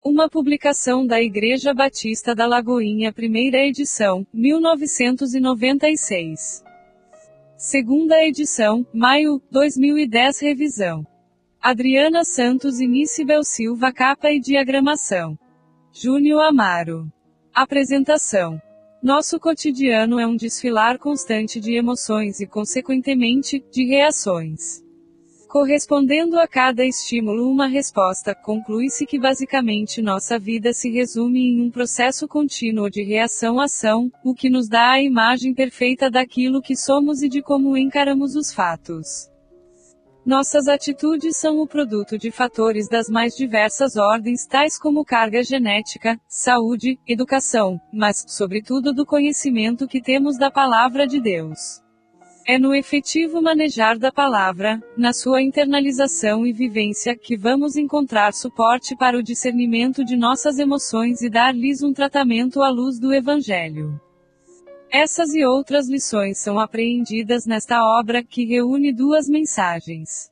Uma publicação da Igreja Batista da Lagoinha, primeira edição, 1996. Segunda edição, maio, 2010. Revisão: Adriana Santos e Nicibel Silva. Capa e diagramação: Júnior Amaro. Apresentação: Nosso cotidiano é um desfilar constante de emoções e, consequentemente, de reações. Correspondendo a cada estímulo uma resposta, conclui-se que basicamente nossa vida se resume em um processo contínuo de reação-ação, o que nos dá a imagem perfeita daquilo que somos e de como encaramos os fatos. Nossas atitudes são o produto de fatores das mais diversas ordens, tais como carga genética, saúde, educação, mas, sobretudo, do conhecimento que temos da Palavra de Deus. É no efetivo manejar da palavra, na sua internalização e vivência, que vamos encontrar suporte para o discernimento de nossas emoções e dar-lhes um tratamento à luz do Evangelho. Essas e outras lições são apreendidas nesta obra, que reúne duas mensagens,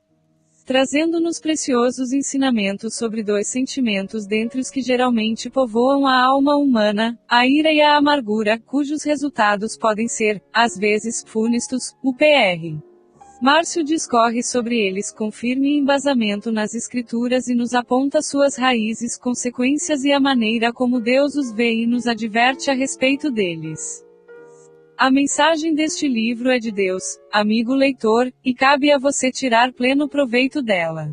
trazendo-nos preciosos ensinamentos sobre dois sentimentos dentre os que geralmente povoam a alma humana, a ira e a amargura, cujos resultados podem ser, às vezes, funestos. O Pr. Márcio discorre sobre eles com firme embasamento nas Escrituras e nos aponta suas raízes, consequências e a maneira como Deus os vê e nos adverte a respeito deles. A mensagem deste livro é de Deus, amigo leitor, e cabe a você tirar pleno proveito dela.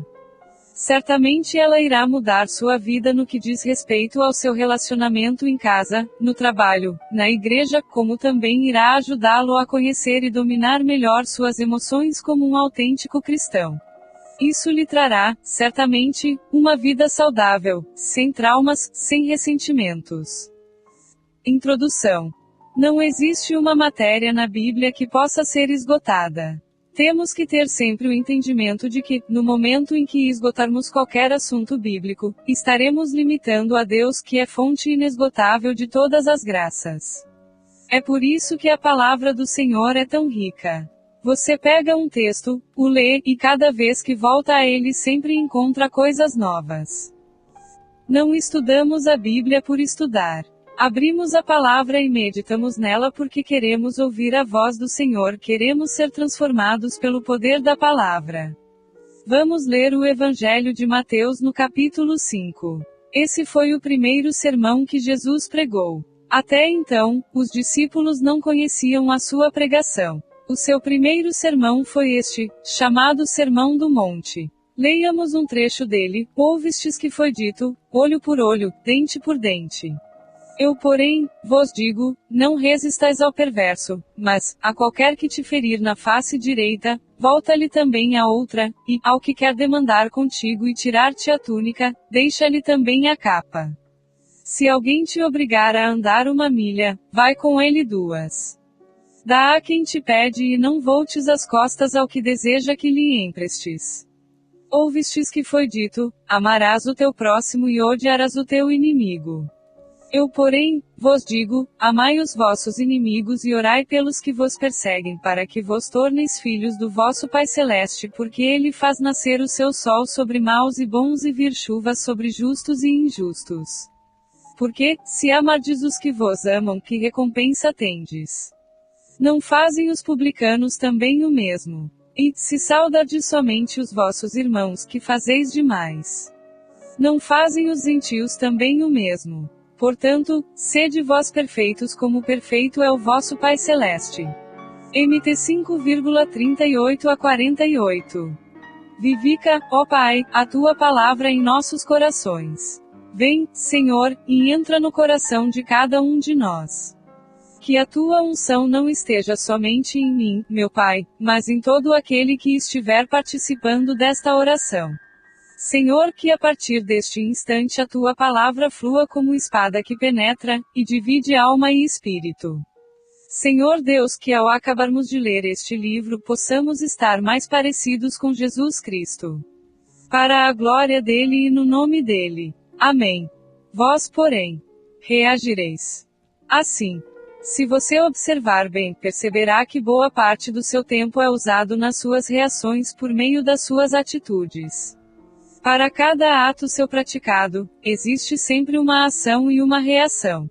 Certamente ela irá mudar sua vida no que diz respeito ao seu relacionamento em casa, no trabalho, na igreja, como também irá ajudá-lo a conhecer e dominar melhor suas emoções como um autêntico cristão. Isso lhe trará, certamente, uma vida saudável, sem traumas, sem ressentimentos. Introdução. Não existe uma matéria na Bíblia que possa ser esgotada. Temos que ter sempre o entendimento de que, no momento em que esgotarmos qualquer assunto bíblico, estaremos limitando a Deus, que é fonte inesgotável de todas as graças. É por isso que a palavra do Senhor é tão rica. Você pega um texto, o lê, e cada vez que volta a ele sempre encontra coisas novas. Não estudamos a Bíblia por estudar. Abrimos a palavra e meditamos nela porque queremos ouvir a voz do Senhor, queremos ser transformados pelo poder da palavra. Vamos ler o Evangelho de Mateus no capítulo 5. Esse foi o primeiro sermão que Jesus pregou. Até então, os discípulos não conheciam a sua pregação. O seu primeiro sermão foi este, chamado Sermão do Monte. Leiamos um trecho dele: Ouvistes que foi dito, olho por olho, dente por dente. Eu, porém, vos digo, não resistais ao perverso, mas, a qualquer que te ferir na face direita, volta-lhe também a outra, e, ao que quer demandar contigo e tirar-te a túnica, deixa-lhe também a capa. Se alguém te obrigar a andar 1 milha, vai com ele 2. Dá a quem te pede e não voltes as costas ao que deseja que lhe emprestes. Ouvistes que foi dito, amarás o teu próximo e odiarás o teu inimigo. Eu, porém, vos digo, amai os vossos inimigos e orai pelos que vos perseguem, para que vos torneis filhos do vosso Pai Celeste, porque ele faz nascer o seu sol sobre maus e bons e vir chuvas sobre justos e injustos. Porque, se amardes os que vos amam, que recompensa tendes? Não fazem os publicanos também o mesmo? E, se saudardes somente os vossos irmãos, que fazeis demais? Não fazem os gentios também o mesmo? Portanto, sede vós perfeitos como perfeito é o vosso Pai Celeste. MT 5,38 a 48. Vivifica, ó Pai, a tua palavra em nossos corações. Vem, Senhor, e entra no coração de cada um de nós. Que a tua unção não esteja somente em mim, meu Pai, mas em todo aquele que estiver participando desta oração. Senhor, que a partir deste instante a tua palavra flua como espada que penetra, e divide alma e espírito. Senhor Deus, que ao acabarmos de ler este livro possamos estar mais parecidos com Jesus Cristo. Para a glória dele e no nome dele. Amém. Vós, porém, reagireis assim. Se você observar bem, perceberá que boa parte do seu tempo é usado nas suas reações por meio das suas atitudes. Para cada ato seu praticado, existe sempre uma ação e uma reação.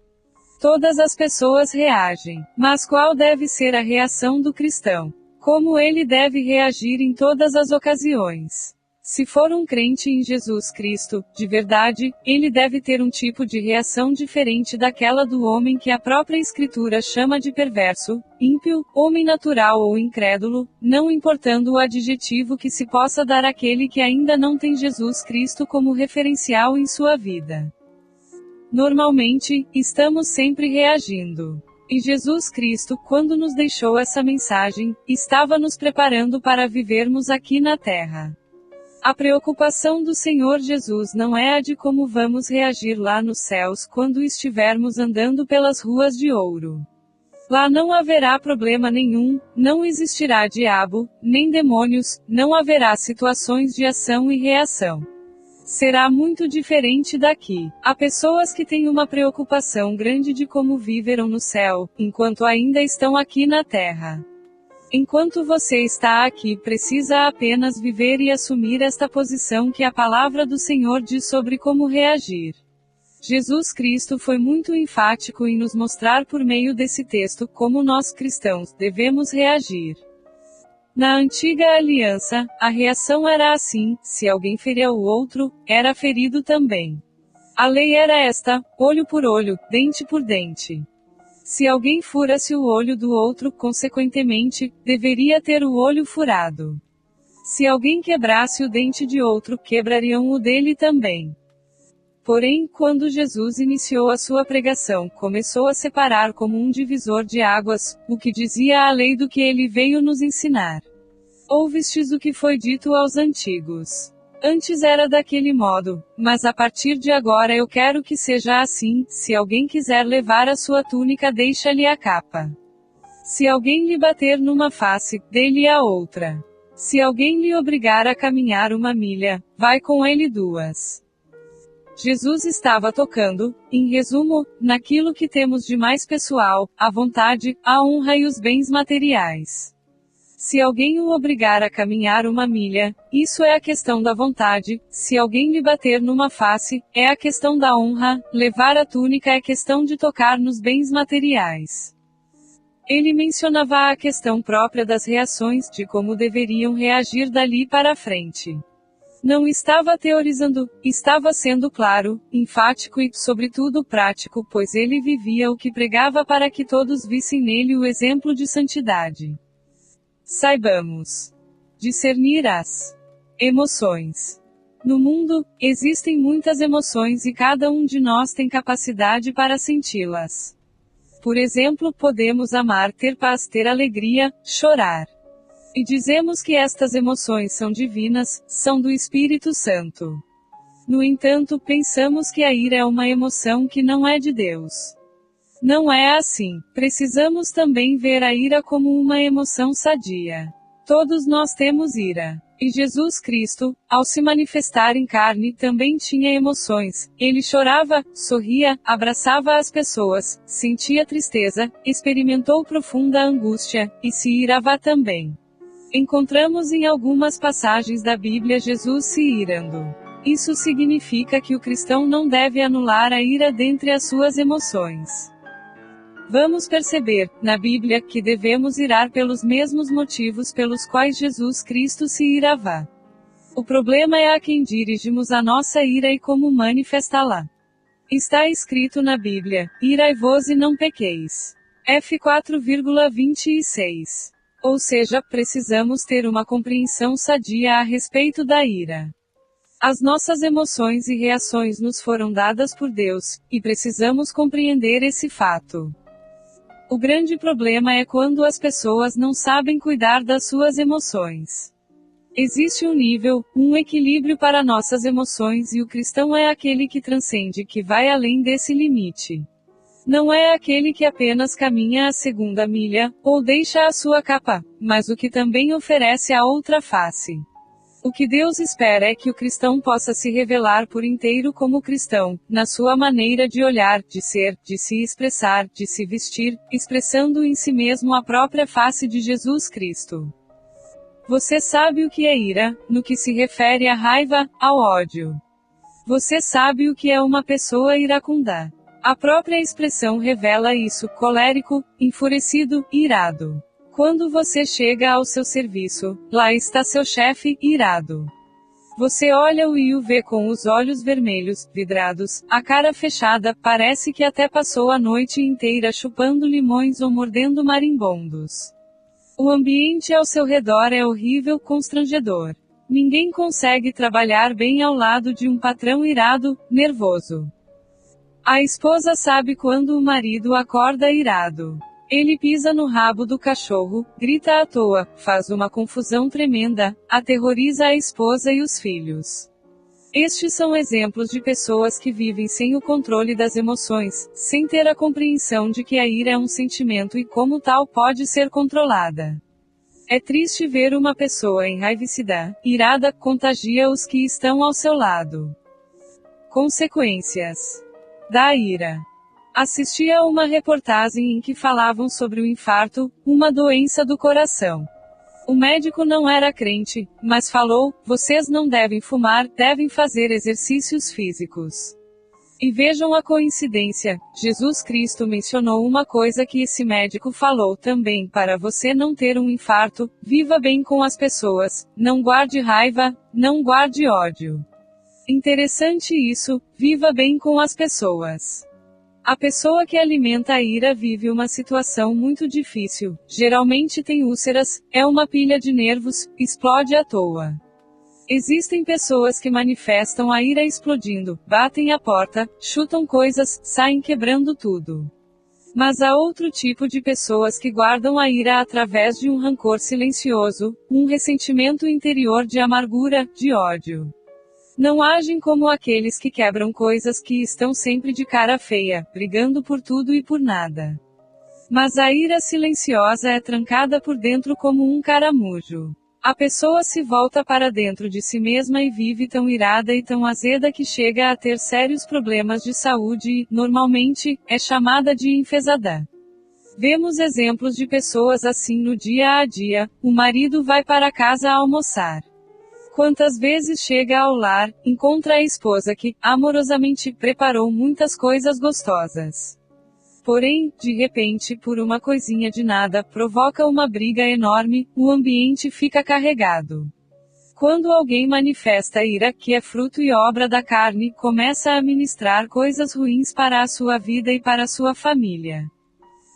Todas as pessoas reagem, mas qual deve ser a reação do cristão? Como ele deve reagir em todas as ocasiões? Se for um crente em Jesus Cristo, de verdade, ele deve ter um tipo de reação diferente daquela do homem que a própria Escritura chama de perverso, ímpio, homem natural ou incrédulo, não importando o adjetivo que se possa dar àquele que ainda não tem Jesus Cristo como referencial em sua vida. Normalmente, estamos sempre reagindo. E Jesus Cristo, quando nos deixou essa mensagem, estava nos preparando para vivermos aqui na terra. A preocupação do Senhor Jesus não é a de como vamos reagir lá nos céus quando estivermos andando pelas ruas de ouro. Lá não haverá problema nenhum, não existirá diabo, nem demônios, não haverá situações de ação e reação. Será muito diferente daqui. Há pessoas que têm uma preocupação grande de como viverão no céu, enquanto ainda estão aqui na terra. Enquanto você está aqui, precisa apenas viver e assumir esta posição que a palavra do Senhor diz sobre como reagir. Jesus Cristo foi muito enfático em nos mostrar por meio desse texto como nós cristãos devemos reagir. Na antiga aliança, a reação era assim: se alguém feria o outro, era ferido também. A lei era esta: olho por olho, dente por dente. Se alguém furasse o olho do outro, consequentemente, deveria ter o olho furado. Se alguém quebrasse o dente de outro, quebrariam o dele também. Porém, quando Jesus iniciou a sua pregação, começou a separar como um divisor de águas, o que dizia a lei do que ele veio nos ensinar. Ouvistes o que foi dito aos antigos. Antes era daquele modo, mas a partir de agora eu quero que seja assim: se alguém quiser levar a sua túnica, deixa-lhe a capa. Se alguém lhe bater numa face, dê-lhe a outra. Se alguém lhe obrigar a caminhar 1 milha, vai com ele 2. Jesus estava tocando, em resumo, naquilo que temos de mais pessoal: a vontade, a honra e os bens materiais. Se alguém o obrigar a caminhar 1 milha, isso é a questão da vontade; se alguém lhe bater numa face, é a questão da honra; levar a túnica é questão de tocar nos bens materiais. Ele mencionava a questão própria das reações, de como deveriam reagir dali para frente. Não estava teorizando, estava sendo claro, enfático e, sobretudo, prático, pois ele vivia o que pregava para que todos vissem nele o exemplo de santidade. Saibamos discernir as emoções. No mundo, existem muitas emoções e cada um de nós tem capacidade para senti-las. Por exemplo, podemos amar, ter paz, ter alegria, chorar. E dizemos que estas emoções são divinas, são do Espírito Santo. No entanto, pensamos que a ira é uma emoção que não é de Deus. Não é assim. Precisamos também ver a ira como uma emoção sadia. Todos nós temos ira. E Jesus Cristo, ao se manifestar em carne, também tinha emoções. Ele chorava, sorria, abraçava as pessoas, sentia tristeza, experimentou profunda angústia, e se irava também. Encontramos em algumas passagens da Bíblia Jesus se irando. Isso significa que o cristão não deve anular a ira dentre as suas emoções. Vamos perceber, na Bíblia, que devemos irar pelos mesmos motivos pelos quais Jesus Cristo se irava. O problema é a quem dirigimos a nossa ira e como manifestá-la. Está escrito na Bíblia: irai-vos e não pequeis. F 4,26. Ou seja, precisamos ter uma compreensão sadia a respeito da ira. As nossas emoções e reações nos foram dadas por Deus, e precisamos compreender esse fato. O grande problema é quando as pessoas não sabem cuidar das suas emoções. Existe um nível, um equilíbrio para nossas emoções e o cristão é aquele que transcende, que vai além desse limite. Não é aquele que apenas caminha a 2ª milha, ou deixa a sua capa, mas o que também oferece a outra face. O que Deus espera é que o cristão possa se revelar por inteiro como cristão, na sua maneira de olhar, de ser, de se expressar, de se vestir, expressando em si mesmo a própria face de Jesus Cristo. Você sabe o que é ira, no que se refere à raiva, ao ódio. Você sabe o que é uma pessoa iracunda. A própria expressão revela isso: colérico, enfurecido, irado. Quando você chega ao seu serviço, lá está seu chefe, irado. Você olha-o e o vê com os olhos vermelhos, vidrados, a cara fechada, parece que até passou a noite inteira chupando limões ou mordendo marimbondos. O ambiente ao seu redor é horrível, constrangedor. Ninguém consegue trabalhar bem ao lado de um patrão irado, nervoso. A esposa sabe quando o marido acorda irado. Ele pisa no rabo do cachorro, grita à toa, faz uma confusão tremenda, aterroriza a esposa e os filhos. Estes são exemplos de pessoas que vivem sem o controle das emoções, sem ter a compreensão de que a ira é um sentimento e como tal pode ser controlada. É triste ver uma pessoa enraivecida, irada, contagia os que estão ao seu lado. Consequências da ira. Assisti a uma reportagem em que falavam sobre o infarto, uma doença do coração. O médico não era crente, mas falou: vocês não devem fumar, devem fazer exercícios físicos. E vejam a coincidência, Jesus Cristo mencionou uma coisa que esse médico falou também: para você não ter um infarto, viva bem com as pessoas, não guarde raiva, não guarde ódio. Interessante isso, viva bem com as pessoas. A pessoa que alimenta a ira vive uma situação muito difícil, geralmente tem úlceras, é uma pilha de nervos, explode à toa. Existem pessoas que manifestam a ira explodindo, batem a porta, chutam coisas, saem quebrando tudo. Mas há outro tipo de pessoas que guardam a ira através de um rancor silencioso, um ressentimento interior de amargura, de ódio. Não agem como aqueles que quebram coisas, que estão sempre de cara feia, brigando por tudo e por nada. Mas a ira silenciosa é trancada por dentro como um caramujo. A pessoa se volta para dentro de si mesma e vive tão irada e tão azeda que chega a ter sérios problemas de saúde e, normalmente, é chamada de enfesada. Vemos exemplos de pessoas assim no dia a dia. O marido vai para casa almoçar. Quantas vezes chega ao lar, encontra a esposa que, amorosamente, preparou muitas coisas gostosas. Porém, de repente, por uma coisinha de nada, provoca uma briga enorme, o ambiente fica carregado. Quando alguém manifesta ira, que é fruto e obra da carne, começa a ministrar coisas ruins para a sua vida e para a sua família.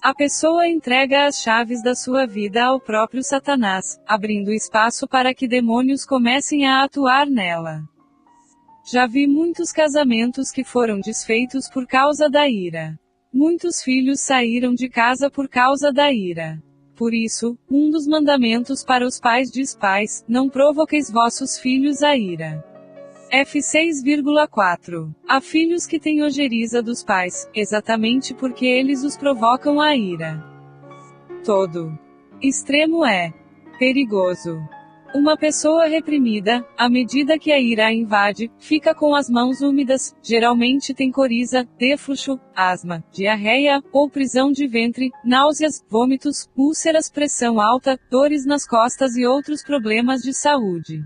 A pessoa entrega as chaves da sua vida ao próprio Satanás, abrindo espaço para que demônios comecem a atuar nela. Já vi muitos casamentos que foram desfeitos por causa da ira. Muitos filhos saíram de casa por causa da ira. Por isso, um dos mandamentos para os pais diz: pais, não provoqueis vossos filhos a ira. F 6,4. Há filhos que têm ojeriza dos pais, exatamente porque eles os provocam a ira. Todo extremo é perigoso. Uma pessoa reprimida, à medida que a ira a invade, fica com as mãos úmidas, geralmente tem coriza, defluxo, asma, diarreia, ou prisão de ventre, náuseas, vômitos, úlceras, pressão alta, dores nas costas e outros problemas de saúde.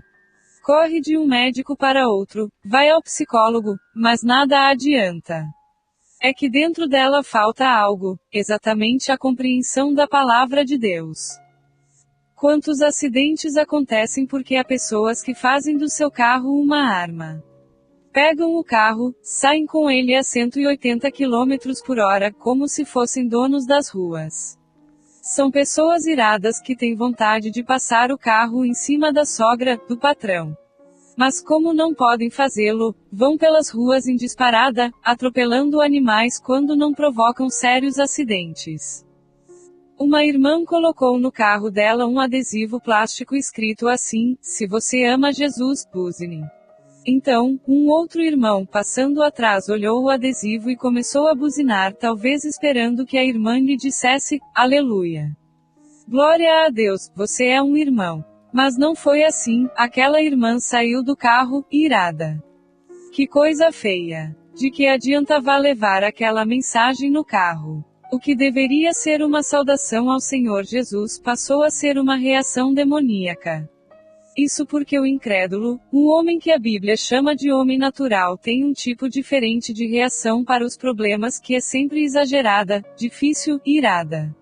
Corre de um médico para outro, vai ao psicólogo, mas nada adianta. É que dentro dela falta algo, exatamente a compreensão da palavra de Deus. Quantos acidentes acontecem porque há pessoas que fazem do seu carro uma arma? Pegam o carro, saem com ele a 180 km por hora, como se fossem donos das ruas. São pessoas iradas que têm vontade de passar o carro em cima da sogra, do patrão. Mas como não podem fazê-lo, vão pelas ruas em disparada, atropelando animais quando não provocam sérios acidentes. Uma irmã colocou no carro dela um adesivo plástico escrito assim: se você ama Jesus, use-me. Então, um outro irmão passando atrás olhou o adesivo e começou a buzinar, talvez esperando que a irmã lhe dissesse: aleluia. Glória a Deus, você é um irmão. Mas não foi assim, aquela irmã saiu do carro, irada. Que coisa feia! De que adiantava levar aquela mensagem no carro? O que deveria ser uma saudação ao Senhor Jesus passou a ser uma reação demoníaca. Isso porque o incrédulo, o homem que a Bíblia chama de homem natural, tem um tipo diferente de reação para os problemas que é sempre exagerada, difícil, irada.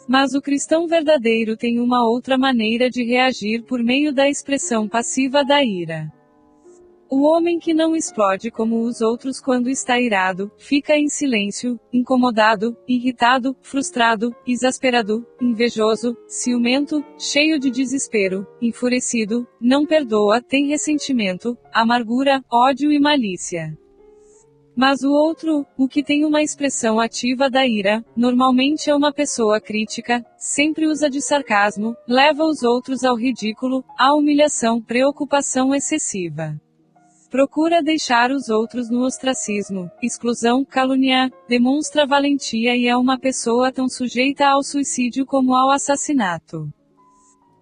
Mas o cristão verdadeiro tem uma outra maneira de reagir por meio da expressão passiva da ira. O homem que não explode como os outros quando está irado, fica em silêncio, incomodado, irritado, frustrado, exasperado, invejoso, ciumento, cheio de desespero, enfurecido, não perdoa, tem ressentimento, amargura, ódio e malícia. Mas o outro, o que tem uma expressão ativa da ira, normalmente é uma pessoa crítica, sempre usa de sarcasmo, leva os outros ao ridículo, à humilhação, preocupação excessiva. Procura deixar os outros no ostracismo, exclusão, calúnia, demonstra valentia e é uma pessoa tão sujeita ao suicídio como ao assassinato.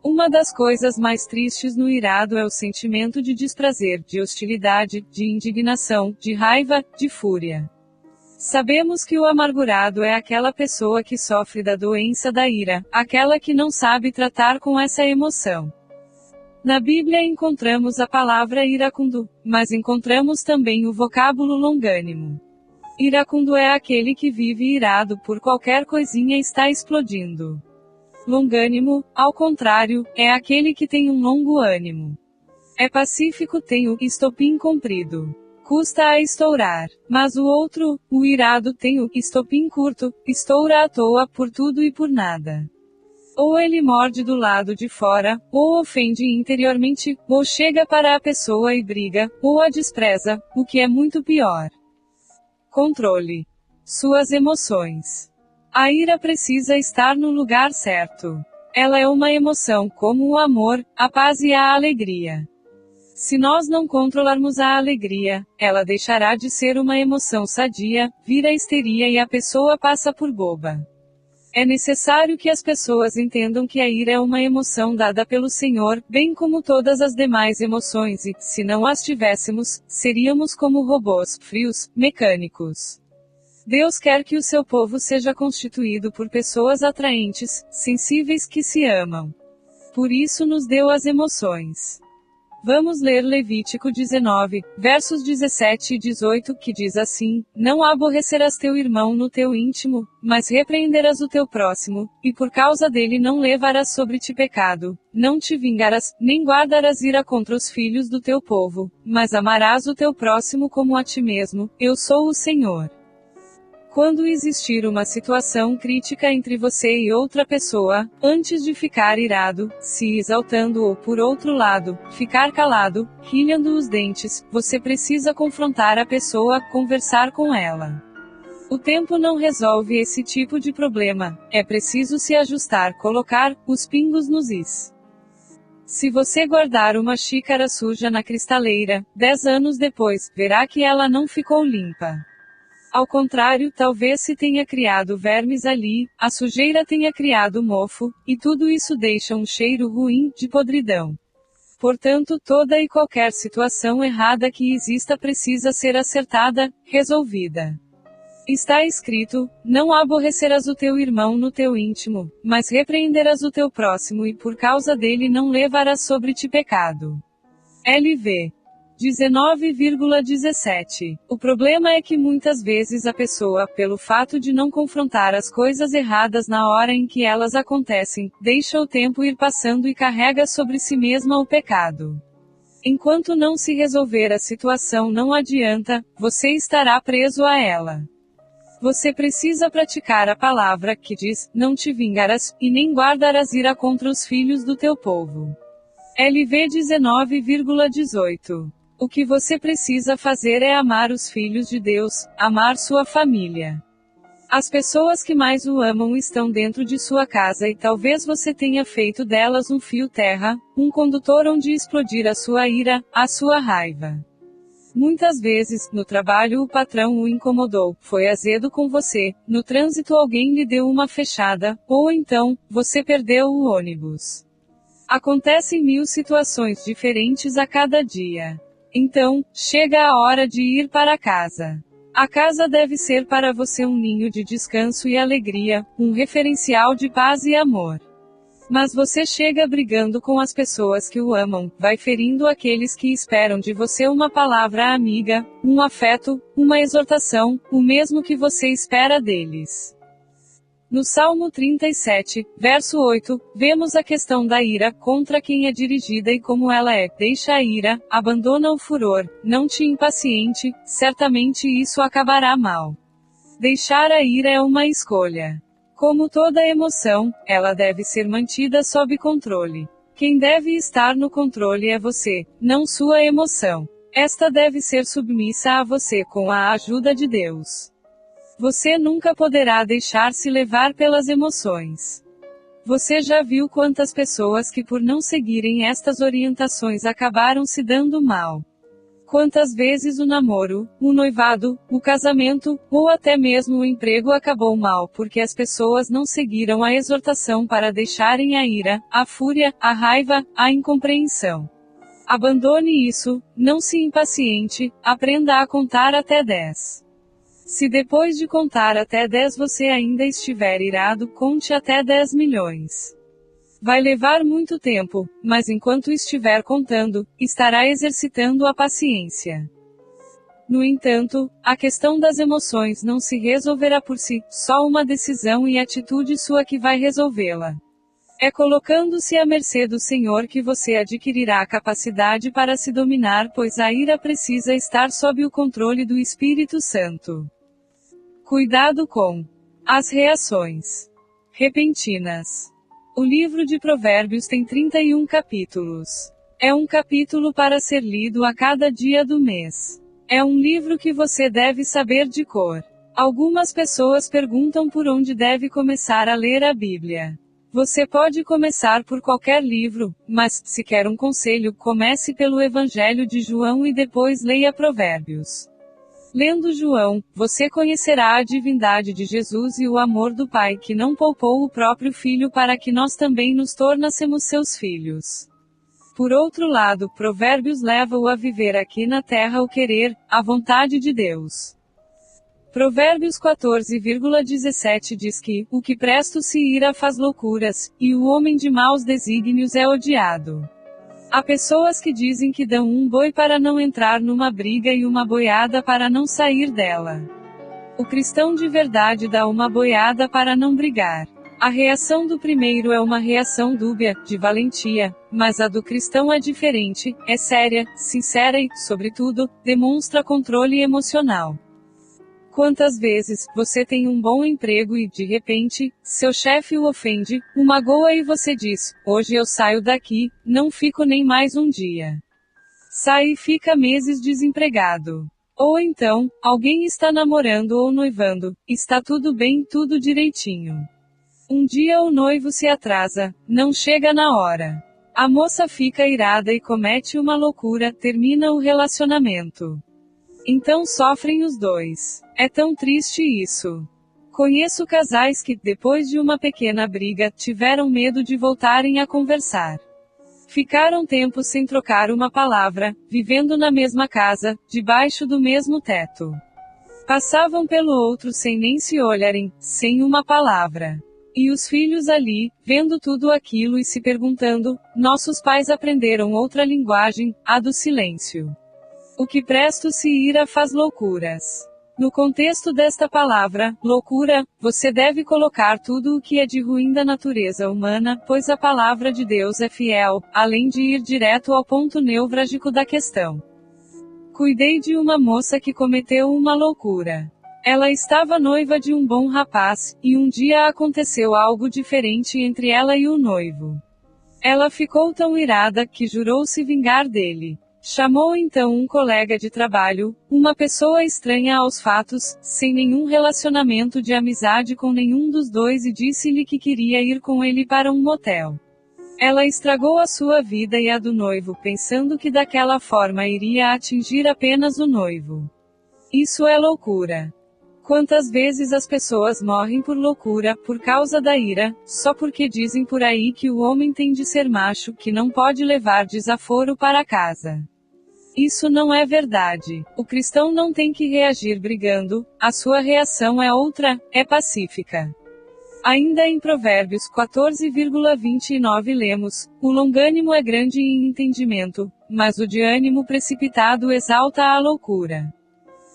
Uma das coisas mais tristes no irado é o sentimento de desprazer, de hostilidade, de indignação, de raiva, de fúria. Sabemos que o amargurado é aquela pessoa que sofre da doença da ira, aquela que não sabe tratar com essa emoção. Na Bíblia encontramos a palavra iracundo, mas encontramos também o vocábulo longânimo. Iracundo é aquele que vive irado por qualquer coisinha está explodindo. Longânimo, ao contrário, é aquele que tem um longo ânimo. É pacífico, tem o estopim comprido. Custa a estourar. Mas o outro, o irado, tem o estopim curto, estoura à toa por tudo e por nada. Ou ele morde do lado de fora, ou ofende interiormente, ou chega para a pessoa e briga, ou a despreza, o que é muito pior. Controle suas emoções. A ira precisa estar no lugar certo. Ela é uma emoção como o amor, a paz e a alegria. Se nós não controlarmos a alegria, ela deixará de ser uma emoção sadia, vira histeria e a pessoa passa por boba. É necessário que as pessoas entendam que a ira é uma emoção dada pelo Senhor, bem como todas as demais emoções e, se não as tivéssemos, seríamos como robôs, frios, mecânicos. Deus quer que o seu povo seja constituído por pessoas atraentes, sensíveis que se amam. Por isso nos deu as emoções. Vamos ler Levítico 19, versos 17 e 18, que diz assim: Não aborrecerás teu irmão no teu íntimo, mas repreenderás o teu próximo, e por causa dele não levarás sobre ti pecado, não te vingarás, nem guardarás ira contra os filhos do teu povo, mas amarás o teu próximo como a ti mesmo, eu sou o Senhor. Quando existir uma situação crítica entre você e outra pessoa, antes de ficar irado, se exaltando ou por outro lado, ficar calado, rilhando os dentes, você precisa confrontar a pessoa, conversar com ela. O tempo não resolve esse tipo de problema, é preciso se ajustar, colocar os pingos nos is. Se você guardar uma xícara suja na cristaleira, 10 anos depois, verá que ela não ficou limpa. Ao contrário, talvez se tenha criado vermes ali, a sujeira tenha criado mofo, e tudo isso deixa um cheiro ruim, de podridão. Portanto, toda e qualquer situação errada que exista precisa ser acertada, resolvida. Está escrito: não aborrecerás o teu irmão no teu íntimo, mas repreenderás o teu próximo e por causa dele não levarás sobre ti pecado. LV 19,17. O problema é que muitas vezes a pessoa, pelo fato de não confrontar as coisas erradas na hora em que elas acontecem, deixa o tempo ir passando e carrega sobre si mesma o pecado. Enquanto não se resolver a situação, não adianta, você estará preso a ela. Você precisa praticar a palavra que diz: não te vingarás, e nem guardarás ira contra os filhos do teu povo. LV 19,18. O que você precisa fazer é amar os filhos de Deus, amar sua família. As pessoas que mais o amam estão dentro de sua casa e talvez você tenha feito delas um fio terra, um condutor onde explodir a sua ira, a sua raiva. Muitas vezes, no trabalho o patrão o incomodou, foi azedo com você, no trânsito alguém lhe deu uma fechada, ou então, você perdeu o ônibus. Acontecem 1000 situações diferentes a cada dia. Então, chega a hora de ir para casa. A casa deve ser para você um ninho de descanso e alegria, um referencial de paz e amor. Mas você chega brigando com as pessoas que o amam, vai ferindo aqueles que esperam de você uma palavra amiga, um afeto, uma exortação, o mesmo que você espera deles. No Salmo 37, verso 8, vemos a questão da ira, contra quem é dirigida e como ela é. Deixa a ira, abandona o furor, não te impaciente, certamente isso acabará mal. Deixar a ira é uma escolha. Como toda emoção, ela deve ser mantida sob controle. Quem deve estar no controle é você, não sua emoção. Esta deve ser submissa a você com a ajuda de Deus. Você nunca poderá deixar-se levar pelas emoções. Você já viu quantas pessoas que por não seguirem estas orientações acabaram se dando mal? Quantas vezes o namoro, o noivado, o casamento, ou até mesmo o emprego acabou mal porque as pessoas não seguiram a exortação para deixarem a ira, a fúria, a raiva, a incompreensão. Abandone isso, não se impaciente, aprenda a contar até 10. Se depois de contar até 10 você ainda estiver irado, conte até 10 milhões. Vai levar muito tempo, mas enquanto estiver contando, estará exercitando a paciência. No entanto, a questão das emoções não se resolverá por si, só uma decisão e atitude sua que vai resolvê-la. É colocando-se à mercê do Senhor que você adquirirá a capacidade para se dominar, pois a ira precisa estar sob o controle do Espírito Santo. Cuidado com as reações repentinas. O livro de Provérbios tem 31 capítulos. É um capítulo para ser lido a cada dia do mês. É um livro que você deve saber de cor. Algumas pessoas perguntam por onde deve começar a ler a Bíblia. Você pode começar por qualquer livro, mas, se quer um conselho, comece pelo Evangelho de João e depois leia Provérbios. Lendo João, você conhecerá a divindade de Jesus e o amor do Pai que não poupou o próprio Filho para que nós também nos tornássemos seus filhos. Por outro lado, Provérbios leva-o a viver aqui na terra o querer, a vontade de Deus. Provérbios 14,17 diz que, o que presto se ira faz loucuras, e o homem de maus desígnios é odiado. Há pessoas que dizem que dão um boi para não entrar numa briga e uma boiada para não sair dela. O cristão de verdade dá uma boiada para não brigar. A reação do primeiro é uma reação dúbia, de valentia, mas a do cristão é diferente, é séria, sincera e, sobretudo, demonstra controle emocional. Quantas vezes, você tem um bom emprego e, de repente, seu chefe o ofende, o magoa e você diz, hoje eu saio daqui, não fico nem mais um dia. Sai e fica meses desempregado. Ou então, alguém está namorando ou noivando, está tudo bem, tudo direitinho. Um dia o noivo se atrasa, não chega na hora. A moça fica irada e comete uma loucura, termina o relacionamento. Então sofrem os dois. É tão triste isso. Conheço casais que, depois de uma pequena briga, tiveram medo de voltarem a conversar. Ficaram tempo sem trocar uma palavra, vivendo na mesma casa, debaixo do mesmo teto. Passavam pelo outro sem nem se olharem, sem uma palavra. E os filhos ali, vendo tudo aquilo e se perguntando, nossos pais aprenderam outra linguagem, a do silêncio. O que presto se ira faz loucuras. No contexto desta palavra, loucura, você deve colocar tudo o que é de ruim da natureza humana, pois a palavra de Deus é fiel, além de ir direto ao ponto nevrálgico da questão. Cuidei de uma moça que cometeu uma loucura. Ela estava noiva de um bom rapaz, e um dia aconteceu algo diferente entre ela e o noivo. Ela ficou tão irada que jurou se vingar dele. Chamou então um colega de trabalho, uma pessoa estranha aos fatos, sem nenhum relacionamento de amizade com nenhum dos dois e disse-lhe que queria ir com ele para um motel. Ela estragou a sua vida e a do noivo pensando que daquela forma iria atingir apenas o noivo. Isso é loucura. Quantas vezes as pessoas morrem por loucura, por causa da ira, só porque dizem por aí que o homem tem de ser macho, que não pode levar desaforo para casa. Isso não é verdade. O cristão não tem que reagir brigando, a sua reação é outra, é pacífica. Ainda em Provérbios 14,29 lemos: o longânimo é grande em entendimento, mas o de ânimo precipitado exalta a loucura.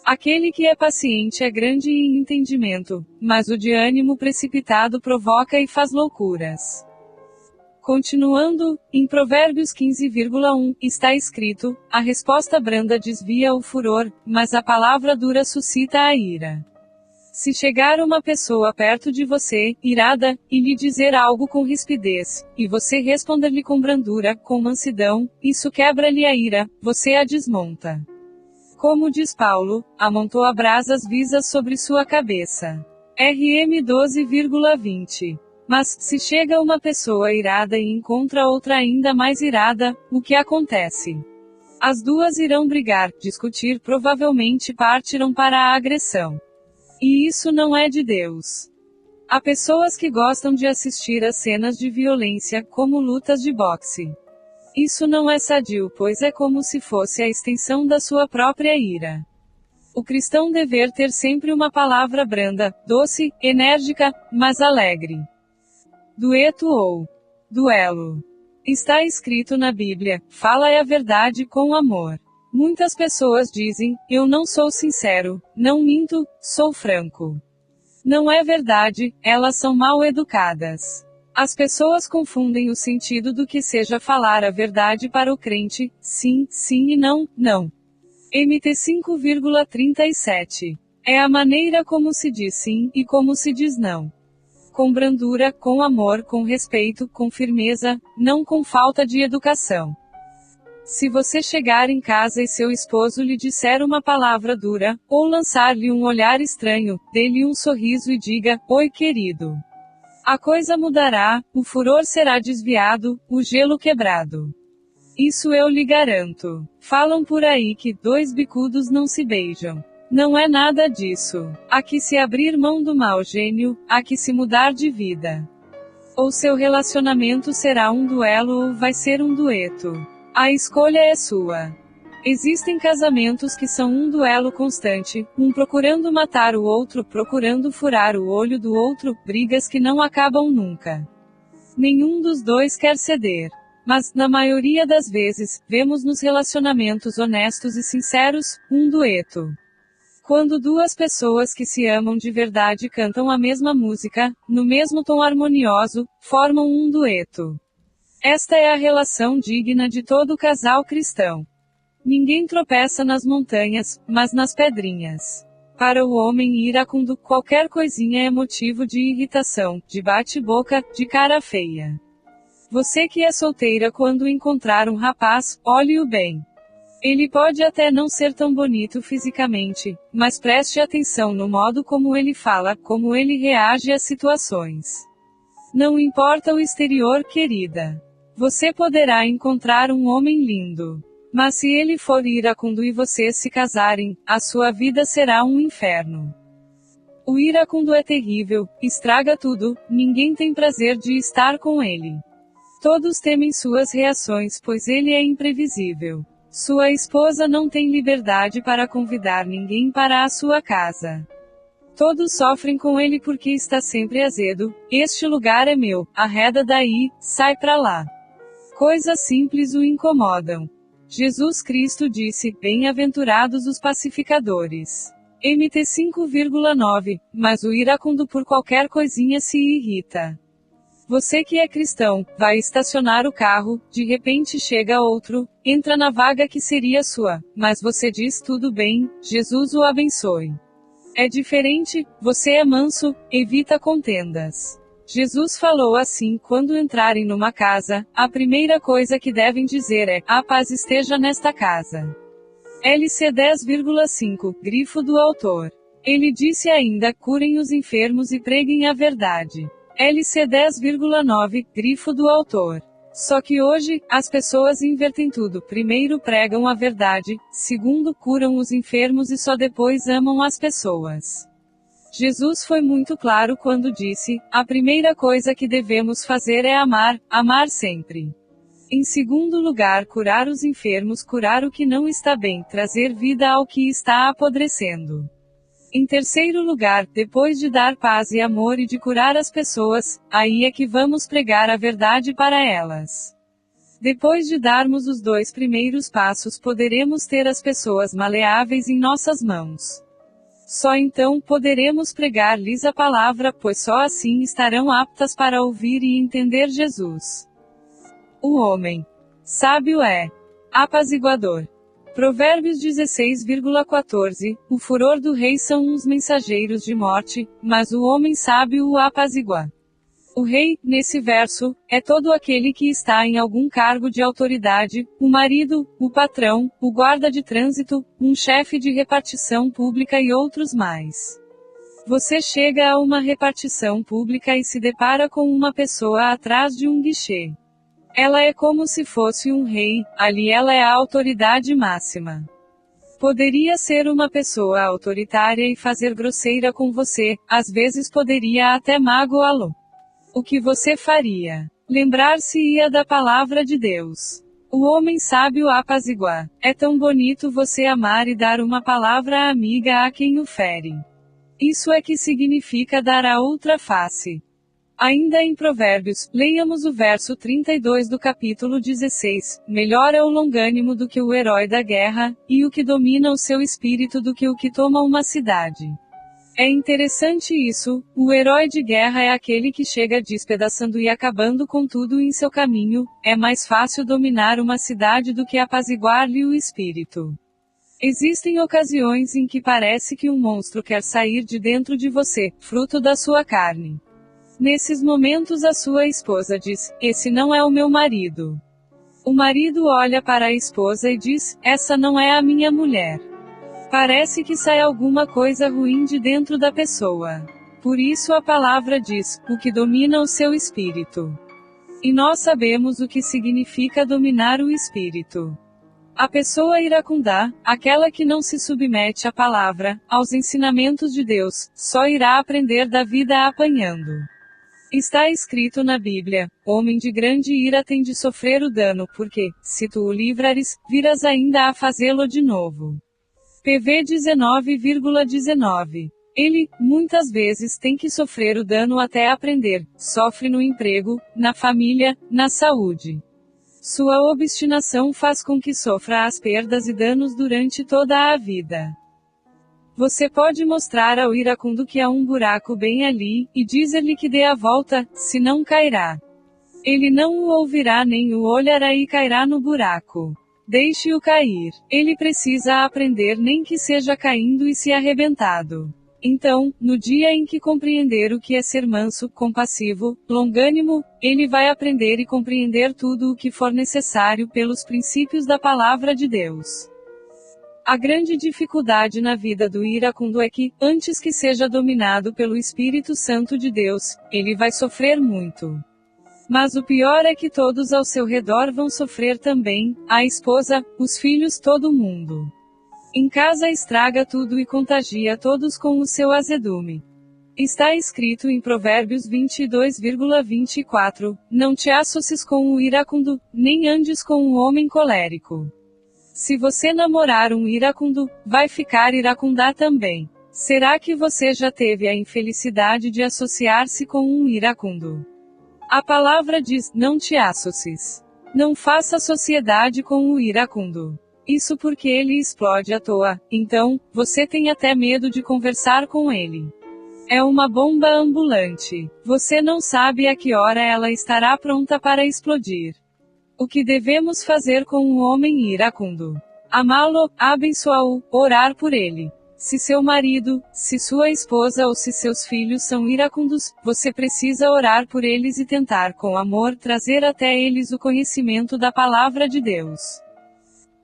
Aquele que é paciente é grande em entendimento, mas o de ânimo precipitado provoca e faz loucuras. Continuando, em Provérbios 15,1, está escrito: a resposta branda desvia o furor, mas a palavra dura suscita a ira. Se chegar uma pessoa perto de você, irada, e lhe dizer algo com rispidez, e você responder-lhe com brandura, com mansidão, isso quebra-lhe a ira, você a desmonta. Como diz Paulo, amontoa brasas visas sobre sua cabeça. RM 12,20. Mas, se chega uma pessoa irada e encontra outra ainda mais irada, o que acontece? As duas irão brigar, discutir, provavelmente partirão para a agressão. E isso não é de Deus. Há pessoas que gostam de assistir a cenas de violência, como lutas de boxe. Isso não é sadio, pois é como se fosse a extensão da sua própria ira. O cristão dever ter sempre uma palavra branda, doce, enérgica, mas alegre. Dueto ou duelo. Está escrito na Bíblia: fala a verdade com amor. Muitas pessoas dizem: eu não sou sincero, não minto, sou franco. Não é verdade, elas são mal educadas. As pessoas confundem o sentido do que seja falar a verdade para o crente, sim, sim e não, não. MT 5,37. É a maneira como se diz sim, e como se diz não. Com brandura, com amor, com respeito, com firmeza, não com falta de educação. Se você chegar em casa e seu esposo lhe disser uma palavra dura, ou lançar-lhe um olhar estranho, dê-lhe um sorriso e diga: oi querido. A coisa mudará, o furor será desviado, o gelo quebrado. Isso eu lhe garanto. Falam por aí que dois bicudos não se beijam. Não é nada disso. Há que se abrir mão do mau gênio, há que se mudar de vida. Ou seu relacionamento será um duelo ou vai ser um dueto. A escolha é sua. Existem casamentos que são um duelo constante, um procurando matar o outro, procurando furar o olho do outro, brigas que não acabam nunca. Nenhum dos dois quer ceder. Mas, na maioria das vezes, vemos nos relacionamentos honestos e sinceros, um dueto. Quando duas pessoas que se amam de verdade cantam a mesma música, no mesmo tom harmonioso, formam um dueto. Esta é a relação digna de todo casal cristão. Ninguém tropeça nas montanhas, mas nas pedrinhas. Para o homem iracundo, qualquer coisinha é motivo de irritação, de bate-boca, de cara feia. Você que é solteira, quando encontrar um rapaz, olhe-o bem. Ele pode até não ser tão bonito fisicamente, mas preste atenção no modo como ele fala, como ele reage às situações. Não importa o exterior, querida. Você poderá encontrar um homem lindo. Mas se ele for iracundo e vocês se casarem, a sua vida será um inferno. O iracundo é terrível, estraga tudo, ninguém tem prazer de estar com ele. Todos temem suas reações, pois ele é imprevisível. Sua esposa não tem liberdade para convidar ninguém para a sua casa. Todos sofrem com ele porque está sempre azedo. Este lugar é meu, arreda daí, sai pra lá. Coisas simples o incomodam. Jesus Cristo disse: bem-aventurados os pacificadores. MT 5,9. Mas o iracundo por qualquer coisinha se irrita. Você que é cristão, vai estacionar o carro, de repente chega outro, entra na vaga que seria sua, mas você diz: tudo bem, Jesus o abençoe. É diferente, você é manso, evita contendas. Jesus falou assim: quando entrarem numa casa, a primeira coisa que devem dizer é: a paz esteja nesta casa. LC 10,5, grifo do autor. Ele disse ainda: curem os enfermos e preguem a verdade. LC 10,9, grifo do autor. Só que hoje, as pessoas invertem tudo: primeiro pregam a verdade, segundo curam os enfermos e só depois amam as pessoas. Jesus foi muito claro quando disse: a primeira coisa que devemos fazer é amar, amar sempre. Em segundo lugar, curar os enfermos, curar o que não está bem, trazer vida ao que está apodrecendo. Em terceiro lugar, depois de dar paz e amor e de curar as pessoas, aí é que vamos pregar a verdade para elas. Depois de darmos os 2 primeiros passos, poderemos ter as pessoas maleáveis em nossas mãos. Só então poderemos pregar-lhes a palavra, pois só assim estarão aptas para ouvir e entender Jesus. O homem sábio é apaziguador. Provérbios 16,14 O furor do rei são os mensageiros de morte, mas o homem sábio o apazigua. O rei, nesse verso, é todo aquele que está em algum cargo de autoridade, o marido, o patrão, o guarda de trânsito, um chefe de repartição pública e outros mais. Você chega a uma repartição pública e se depara com uma pessoa atrás de um guichê. Ela é como se fosse um rei, ali ela é a autoridade máxima. Poderia ser uma pessoa autoritária e fazer grosseira com você, às vezes poderia até magoá-lo. O que você faria? Lembrar-se-ia da palavra de Deus. O homem sábio apazigua. É tão bonito você amar e dar uma palavra amiga a quem o fere. Isso é que significa dar a outra face. Ainda em Provérbios, leiamos o verso 32 do capítulo 16. Melhor é o longânimo do que o herói da guerra, e o que domina o seu espírito do que o que toma uma cidade. É interessante isso, o herói de guerra é aquele que chega despedaçando e acabando com tudo em seu caminho, é mais fácil dominar uma cidade do que apaziguar-lhe o espírito. Existem ocasiões em que parece que um monstro quer sair de dentro de você, fruto da sua carne. Nesses momentos a sua esposa diz, esse não é o meu marido. O marido olha para a esposa e diz, essa não é a minha mulher. Parece que sai alguma coisa ruim de dentro da pessoa. Por isso a palavra diz, o que domina o seu espírito. E nós sabemos o que significa dominar o espírito. A pessoa iracunda, aquela que não se submete à palavra, aos ensinamentos de Deus, só irá aprender da vida apanhando. Está escrito na Bíblia, homem de grande ira tem de sofrer o dano, porque, se tu o livrares, virás ainda a fazê-lo de novo. PV 19,19. Ele, muitas vezes tem que sofrer o dano até aprender, sofre no emprego, na família, na saúde. Sua obstinação faz com que sofra as perdas e danos durante toda a vida. Você pode mostrar ao iracundo que há um buraco bem ali, e dizer-lhe que dê a volta, senão cairá. Ele não o ouvirá nem o olhará e cairá no buraco. Deixe-o cair. Ele precisa aprender nem que seja caindo e se arrebentado. Então, no dia em que compreender o que é ser manso, compassivo, longânimo, ele vai aprender e compreender tudo o que for necessário pelos princípios da palavra de Deus. A grande dificuldade na vida do iracundo é que, antes que seja dominado pelo Espírito Santo de Deus, ele vai sofrer muito. Mas o pior é que todos ao seu redor vão sofrer também, a esposa, os filhos, todo mundo. Em casa estraga tudo e contagia todos com o seu azedume. Está escrito em Provérbios 22,24, não te associes com o iracundo, nem andes com um homem colérico. Se você namorar um iracundo, vai ficar iracundá também. Será que você já teve a infelicidade de associar-se com um iracundo? A palavra diz, não te associes. Não faça sociedade com o iracundo. Isso porque ele explode à toa, então, você tem até medo de conversar com ele. É uma bomba ambulante. Você não sabe a que hora ela estará pronta para explodir. O que devemos fazer com um homem iracundo? Amá-lo, abençoá-o, orar por ele. Se seu marido, se sua esposa ou se seus filhos são iracundos, você precisa orar por eles e tentar com amor trazer até eles o conhecimento da palavra de Deus.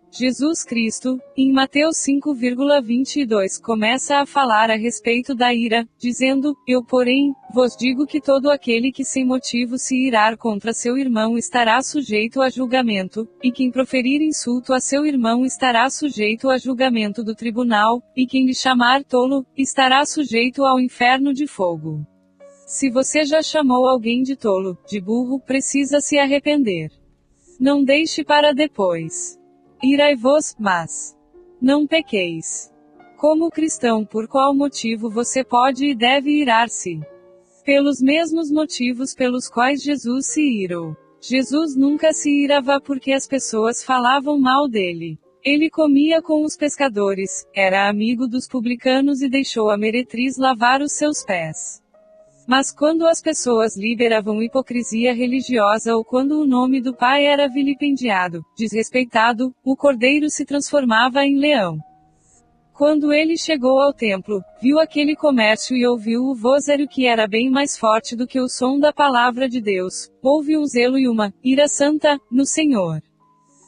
Jesus Cristo, em Mateus 5,22, começa a falar a respeito da ira, dizendo, eu porém, vos digo que todo aquele que sem motivo se irar contra seu irmão estará sujeito a julgamento, e quem proferir insulto a seu irmão estará sujeito a julgamento do tribunal, e quem lhe chamar tolo, estará sujeito ao inferno de fogo. Se você já chamou alguém de tolo, de burro, precisa se arrepender. Não deixe para depois. Irai-vos, mas não pequeis. Como cristão, por qual motivo você pode e deve irar-se? Pelos mesmos motivos pelos quais Jesus se irou. Jesus nunca se irava porque as pessoas falavam mal dele. Ele comia com os pescadores, era amigo dos publicanos e deixou a meretriz lavar os seus pés. Mas quando as pessoas liberavam hipocrisia religiosa ou quando o nome do Pai era vilipendiado, desrespeitado, o cordeiro se transformava em leão. Quando ele chegou ao templo, viu aquele comércio e ouviu o vozerio que era bem mais forte do que o som da palavra de Deus, houve um zelo e uma ira santa no Senhor.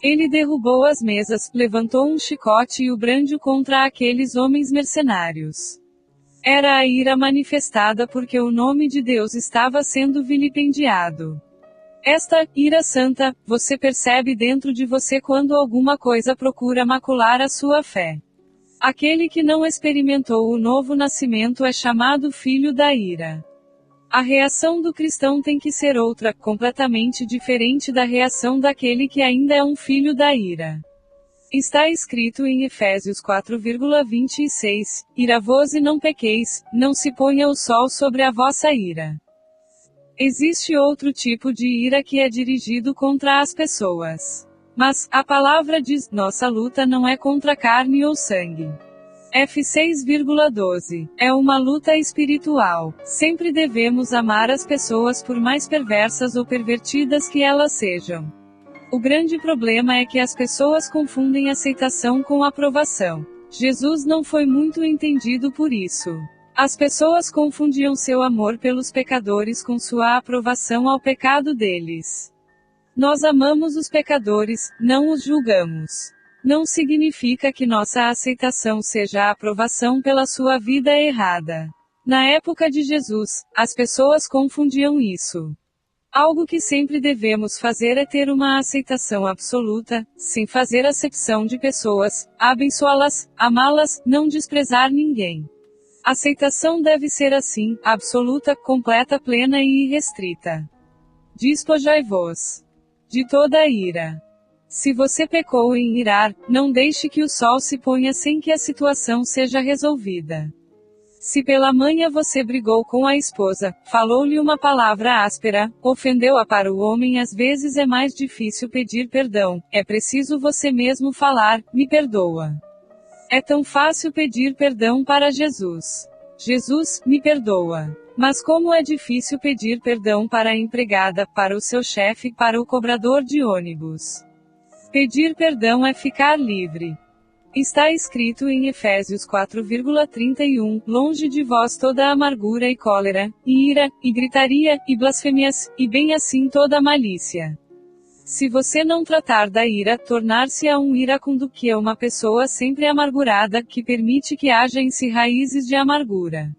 Ele derrubou as mesas, levantou um chicote e o brandeu contra aqueles homens mercenários. Era a ira manifestada porque o nome de Deus estava sendo vilipendiado. Esta ira santa, você percebe dentro de você quando alguma coisa procura macular a sua fé. Aquele que não experimentou o novo nascimento é chamado filho da ira. A reação do cristão tem que ser outra, completamente diferente da reação daquele que ainda é um filho da ira. Está escrito em Efésios 4,26, Ira-vos e não pequeis, não se ponha o sol sobre a vossa ira. Existe outro tipo de ira que é dirigido contra as pessoas. Mas, a palavra diz, nossa luta não é contra carne ou sangue. F 6,12. É uma luta espiritual. Sempre devemos amar as pessoas por mais perversas ou pervertidas que elas sejam. O grande problema é que as pessoas confundem aceitação com aprovação. Jesus não foi muito entendido por isso. As pessoas confundiam seu amor pelos pecadores com sua aprovação ao pecado deles. Nós amamos os pecadores, não os julgamos. Não significa que nossa aceitação seja a aprovação pela sua vida errada. Na época de Jesus, as pessoas confundiam isso. Algo que sempre devemos fazer é ter uma aceitação absoluta, sem fazer acepção de pessoas, abençoá-las, amá-las, não desprezar ninguém. Aceitação deve ser assim, absoluta, completa, plena e irrestrita. Despojai-vos de toda a ira. Se você pecou em irar, não deixe que o sol se ponha sem que a situação seja resolvida. Se pela manhã você brigou com a esposa, falou-lhe uma palavra áspera, ofendeu-a para o homem, às vezes é mais difícil pedir perdão, é preciso você mesmo falar, me perdoa. É tão fácil pedir perdão para Jesus. Jesus, me perdoa. Mas como é difícil pedir perdão para a empregada, para o seu chefe, para o cobrador de ônibus. Pedir perdão é ficar livre. Está escrito em Efésios 4,31, longe de vós toda a amargura e cólera, e ira, e gritaria, e blasfêmias, e bem assim toda a malícia. Se você não tratar da ira, tornar-se-á um iracundo, que é uma pessoa sempre amargurada, que permite que haja em si raízes de amargura.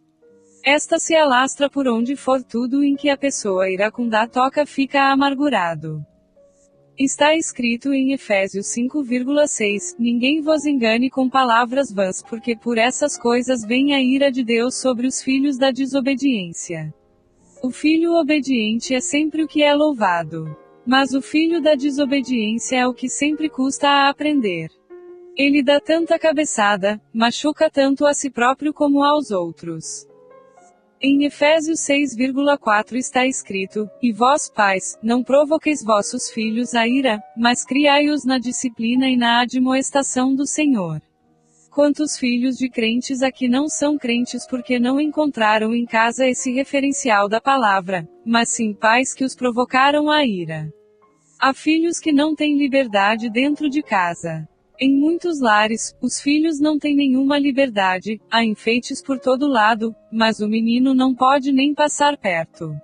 Esta se alastra por onde for, tudo em que a pessoa iracunda toca fica amargurado. Está escrito em Efésios 5,6, ninguém vos engane com palavras vãs, porque por essas coisas vem a ira de Deus sobre os filhos da desobediência. O filho obediente é sempre o que é louvado. Mas o filho da desobediência é o que sempre custa a aprender. Ele dá tanta cabeçada, machuca tanto a si próprio como aos outros. Em Efésios 6,4 está escrito, e vós pais, não provoqueis vossos filhos a ira, mas criai-os na disciplina e na admoestação do Senhor. Quantos filhos de crentes aqui não são crentes porque não encontraram em casa esse referencial da palavra, mas sim pais que os provocaram a ira. Há filhos que não têm liberdade dentro de casa. Em muitos lares, os filhos não têm nenhuma liberdade, há enfeites por todo lado, mas o menino não pode nem passar perto.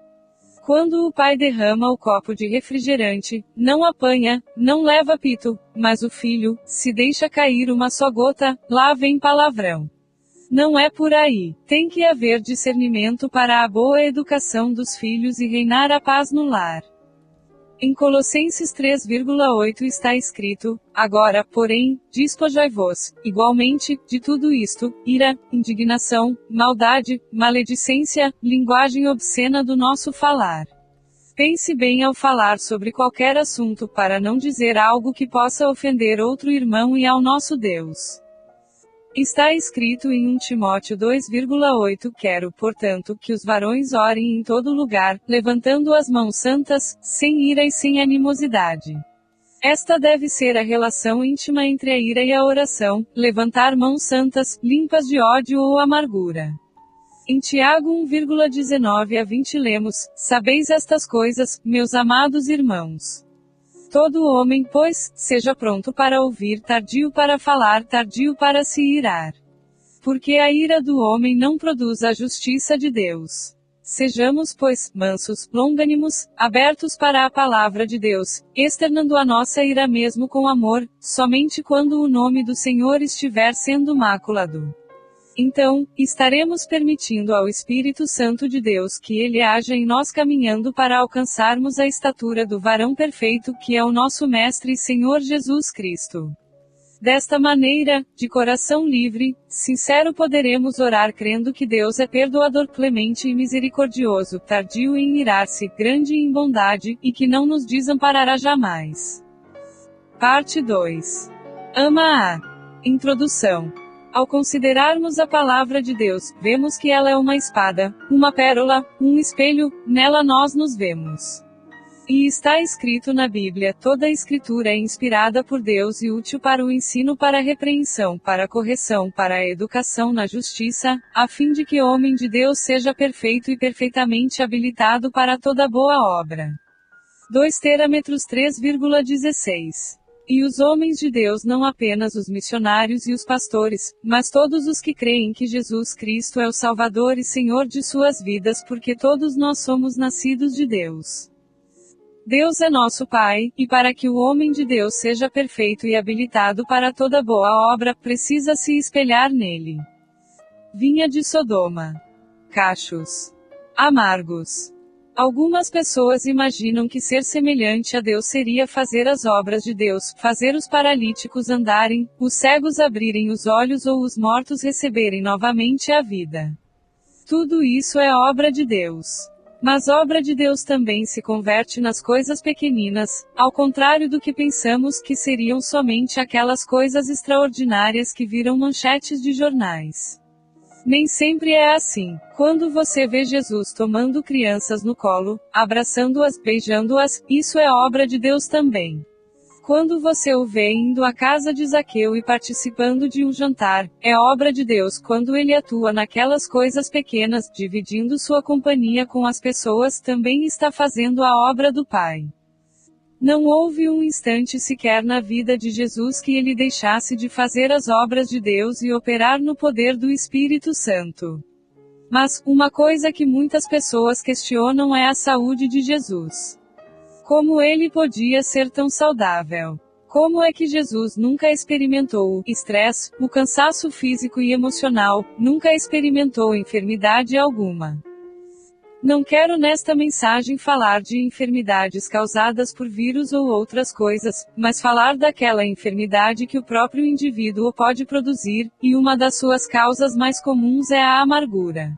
Quando o pai derrama o copo de refrigerante, não apanha, não leva pito, mas o filho, se deixa cair uma só gota, lá vem palavrão. Não é por aí. Tem que haver discernimento para a boa educação dos filhos e reinar a paz no lar. Em Colossenses 3,8 está escrito, agora, porém, despojai-vos, igualmente, de tudo isto, ira, indignação, maldade, maledicência, linguagem obscena do nosso falar. Pense bem ao falar sobre qualquer assunto para não dizer algo que possa ofender outro irmão e ao nosso Deus. Está escrito em 1 Timóteo 2,8: Quero, portanto, que os varões orem em todo lugar, levantando as mãos santas, sem ira e sem animosidade. Esta deve ser a relação íntima entre a ira e a oração, levantar mãos santas, limpas de ódio ou amargura. Em Tiago 1,19-20 lemos: Sabeis estas coisas, meus amados irmãos. Todo homem, pois, seja pronto para ouvir, tardio para falar, tardio para se irar. Porque a ira do homem não produz a justiça de Deus. Sejamos, pois, mansos, longânimos, abertos para a palavra de Deus, externando a nossa ira mesmo com amor, somente quando o nome do Senhor estiver sendo maculado. Então, estaremos permitindo ao Espírito Santo de Deus que ele haja em nós, caminhando para alcançarmos a estatura do varão perfeito que é o nosso Mestre e Senhor Jesus Cristo. Desta maneira, de coração livre, sincero, poderemos orar crendo que Deus é perdoador, clemente e misericordioso, tardio em irar-se, grande em bondade, e que não nos desamparará jamais. Parte 2. Ama a Introdução. Ao considerarmos a palavra de Deus, vemos que ela é uma espada, uma pérola, um espelho, nela nós nos vemos. E está escrito na Bíblia: toda a Escritura é inspirada por Deus e útil para o ensino, para a repreensão, para a correção, para a educação na justiça, a fim de que o homem de Deus seja perfeito e perfeitamente habilitado para toda boa obra. 2 Terâmetros 3,16. E os homens de Deus, não apenas os missionários e os pastores, mas todos os que creem que Jesus Cristo é o Salvador e Senhor de suas vidas, porque todos nós somos nascidos de Deus. Deus é nosso Pai, e para que o homem de Deus seja perfeito e habilitado para toda boa obra, precisa se espelhar nele. Vinha de Sodoma. Cachos amargos. Algumas pessoas imaginam que ser semelhante a Deus seria fazer as obras de Deus, fazer os paralíticos andarem, os cegos abrirem os olhos ou os mortos receberem novamente a vida. Tudo isso é obra de Deus. Mas obra de Deus também se converte nas coisas pequeninas, ao contrário do que pensamos que seriam somente aquelas coisas extraordinárias que viram manchetes de jornais. Nem sempre é assim. Quando você vê Jesus tomando crianças no colo, abraçando-as, beijando-as, isso é obra de Deus também. Quando você o vê indo à casa de Zaqueu e participando de um jantar, é obra de Deus. Quando ele atua naquelas coisas pequenas, dividindo sua companhia com as pessoas, também está fazendo a obra do Pai. Não houve um instante sequer na vida de Jesus que ele deixasse de fazer as obras de Deus e operar no poder do Espírito Santo. Mas, uma coisa que muitas pessoas questionam é a saúde de Jesus. Como ele podia ser tão saudável? Como é que Jesus nunca experimentou o estresse, o cansaço físico e emocional, nunca experimentou enfermidade alguma? Não quero nesta mensagem falar de enfermidades causadas por vírus ou outras coisas, mas falar daquela enfermidade que o próprio indivíduo pode produzir, e uma das suas causas mais comuns é a amargura.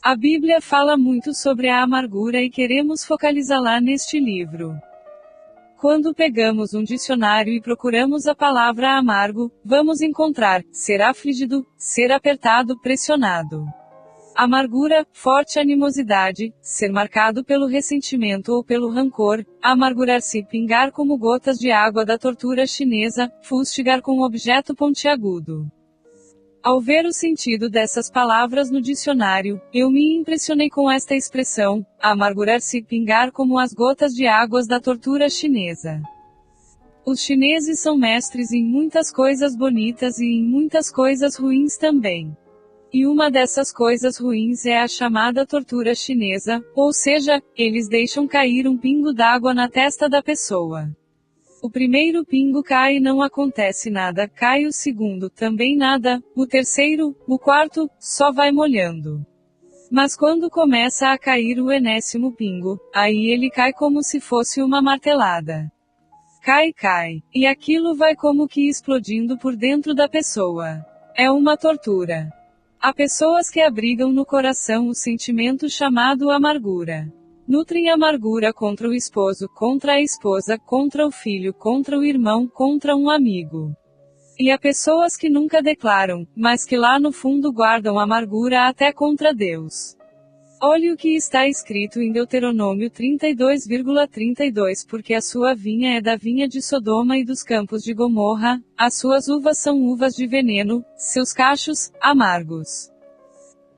A Bíblia fala muito sobre a amargura e queremos focalizá-la neste livro. Quando pegamos um dicionário e procuramos a palavra amargo, vamos encontrar ser afligido, ser apertado, pressionado. Amargura, forte animosidade, ser marcado pelo ressentimento ou pelo rancor, amargurar-se, pingar como gotas de água da tortura chinesa, fustigar com objeto pontiagudo. Ao ver o sentido dessas palavras no dicionário, eu me impressionei com esta expressão, amargurar-se, pingar como as gotas de águas da tortura chinesa. Os chineses são mestres em muitas coisas bonitas e em muitas coisas ruins também. E uma dessas coisas ruins é a chamada tortura chinesa, ou seja, eles deixam cair um pingo d'água na testa da pessoa. O primeiro pingo cai e não acontece nada, cai o segundo, também nada, o terceiro, o quarto, só vai molhando. Mas quando começa a cair o enésimo pingo, aí ele cai como se fosse uma martelada. Cai, e aquilo vai como que explodindo por dentro da pessoa. É uma tortura. Há pessoas que abrigam no coração o sentimento chamado amargura. Nutrem amargura contra o esposo, contra a esposa, contra o filho, contra o irmão, contra um amigo. E há pessoas que nunca declaram, mas que lá no fundo guardam amargura até contra Deus. Olhe o que está escrito em Deuteronômio 32,32 porque a sua vinha é da vinha de Sodoma e dos campos de Gomorra, as suas uvas são uvas de veneno, seus cachos, amargos.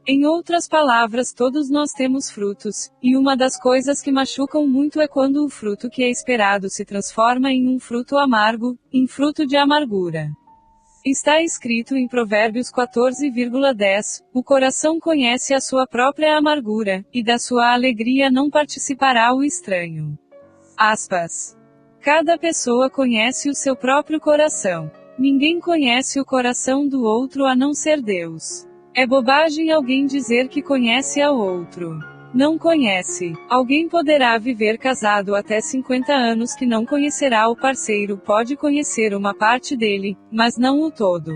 Em outras palavras, todos nós temos frutos, e uma das coisas que machucam muito é quando o fruto que é esperado se transforma em um fruto amargo, em fruto de amargura. Está escrito em Provérbios 14,10, o coração conhece a sua própria amargura, e da sua alegria não participará o estranho. Aspas. Cada pessoa conhece o seu próprio coração. Ninguém conhece o coração do outro a não ser Deus. É bobagem alguém dizer que conhece ao outro. Não conhece. Alguém poderá viver casado até 50 anos que não conhecerá o parceiro, pode conhecer uma parte dele, mas não o todo.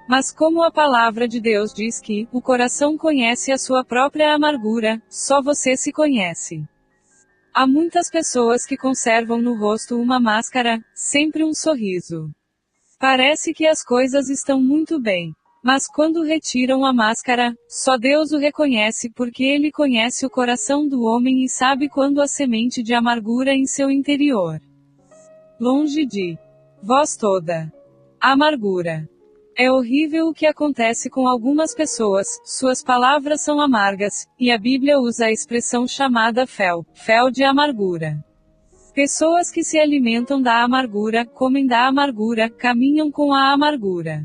Mas como a palavra de Deus diz que o coração conhece a sua própria amargura, só você se conhece. Há muitas pessoas que conservam no rosto uma máscara, sempre um sorriso. Parece que as coisas estão muito bem. Mas quando retiram a máscara, só Deus o reconhece porque Ele conhece o coração do homem e sabe quando há semente de amargura em seu interior. Longe de vós toda amargura. É horrível o que acontece com algumas pessoas, suas palavras são amargas, e a Bíblia usa a expressão chamada fel de amargura. Pessoas que se alimentam da amargura, comem da amargura, caminham com a amargura.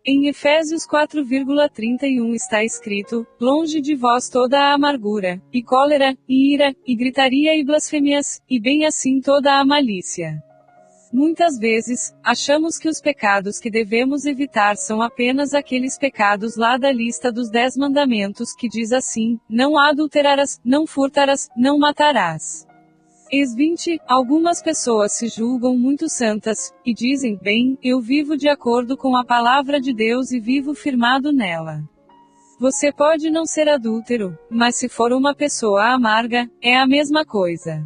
Em Efésios 4,31 está escrito, longe de vós toda a amargura, e cólera, e ira, e gritaria e blasfêmias, e bem assim toda a malícia. Muitas vezes, achamos que os pecados que devemos evitar são apenas aqueles pecados lá da lista dos 10 mandamentos que diz assim, não adulterarás, não furtarás, não matarás. Ex 20, algumas pessoas se julgam muito santas, e dizem, bem, eu vivo de acordo com a palavra de Deus e vivo firmado nela. Você pode não ser adúltero, mas se for uma pessoa amarga, é a mesma coisa.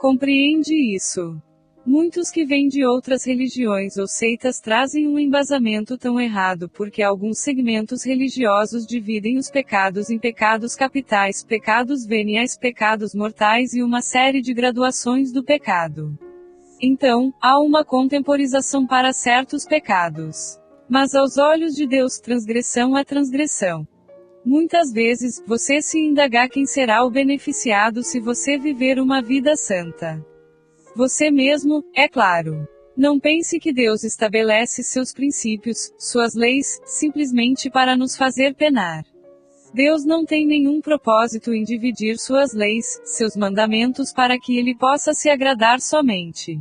Compreende isso? Muitos que vêm de outras religiões ou seitas trazem um embasamento tão errado porque alguns segmentos religiosos dividem os pecados em pecados capitais, pecados veniais, pecados mortais e uma série de graduações do pecado. Então, há uma contemporização para certos pecados. Mas aos olhos de Deus, transgressão é transgressão. Muitas vezes, você se indagar quem será o beneficiado se você viver uma vida santa. Você mesmo, é claro. Não pense que Deus estabelece seus princípios, suas leis, simplesmente para nos fazer penar. Deus não tem nenhum propósito em dividir suas leis, seus mandamentos para que ele possa se agradar somente.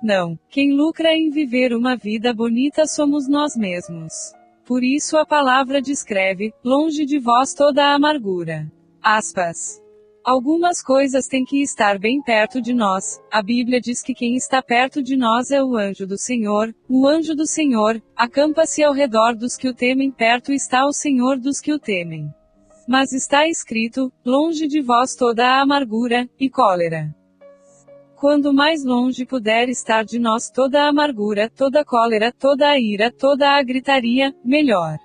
Não, quem lucra em viver uma vida bonita somos nós mesmos. Por isso a palavra descreve, longe de vós toda a amargura. Aspas. Algumas coisas têm que estar bem perto de nós. A Bíblia diz que quem está perto de nós é o anjo do Senhor. O anjo do Senhor acampa-se ao redor dos que o temem, perto está o Senhor dos que o temem. Mas está escrito, longe de vós toda a amargura e cólera. Quando mais longe puder estar de nós toda a amargura, toda a cólera, toda a ira, toda a gritaria, melhor.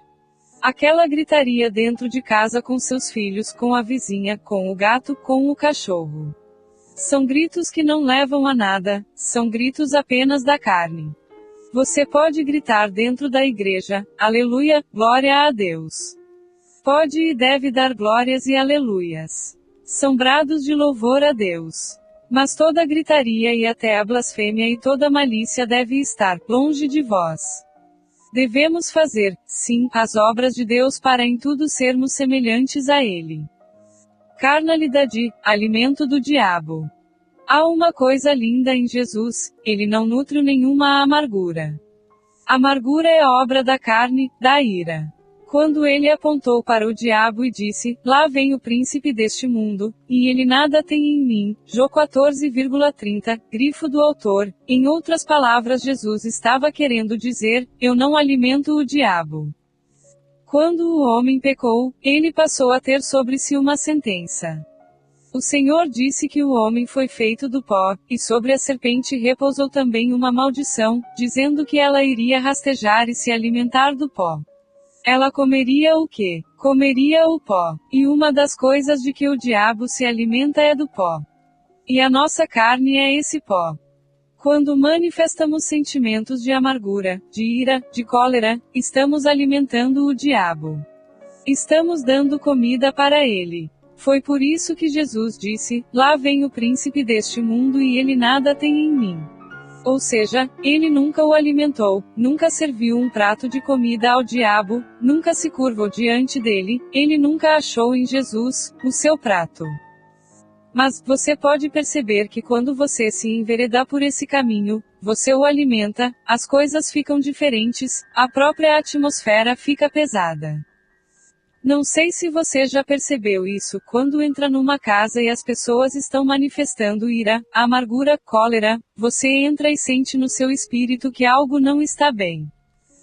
Aquela gritaria dentro de casa com seus filhos, com a vizinha, com o gato, com o cachorro. São gritos que não levam a nada, são gritos apenas da carne. Você pode gritar dentro da igreja, aleluia, glória a Deus. Pode e deve dar glórias e aleluias. São brados de louvor a Deus. Mas toda a gritaria e até a blasfêmia e toda a malícia deve estar longe de vós. Devemos fazer, sim, as obras de Deus para em tudo sermos semelhantes a Ele. Carnalidade, alimento do diabo. Há uma coisa linda em Jesus, Ele não nutre nenhuma amargura. Amargura é obra da carne, da ira. Quando ele apontou para o diabo e disse, lá vem o príncipe deste mundo, e ele nada tem em mim, Jó 14,30, grifo do autor, em outras palavras Jesus estava querendo dizer, eu não alimento o diabo. Quando o homem pecou, ele passou a ter sobre si uma sentença. O Senhor disse que o homem foi feito do pó, e sobre a serpente repousou também uma maldição, dizendo que ela iria rastejar e se alimentar do pó. Ela comeria o quê? Comeria o pó. E uma das coisas de que o diabo se alimenta é do pó. E a nossa carne é esse pó. Quando manifestamos sentimentos de amargura, de ira, de cólera, estamos alimentando o diabo. Estamos dando comida para ele. Foi por isso que Jesus disse: lá vem o príncipe deste mundo e ele nada tem em mim. Ou seja, ele nunca o alimentou, nunca serviu um prato de comida ao diabo, nunca se curvou diante dele, ele nunca achou em Jesus o seu prato. Mas, você pode perceber que quando você se enveredar por esse caminho, você o alimenta, as coisas ficam diferentes, a própria atmosfera fica pesada. Não sei se você já percebeu isso, quando entra numa casa e as pessoas estão manifestando ira, amargura, cólera, você entra e sente no seu espírito que algo não está bem.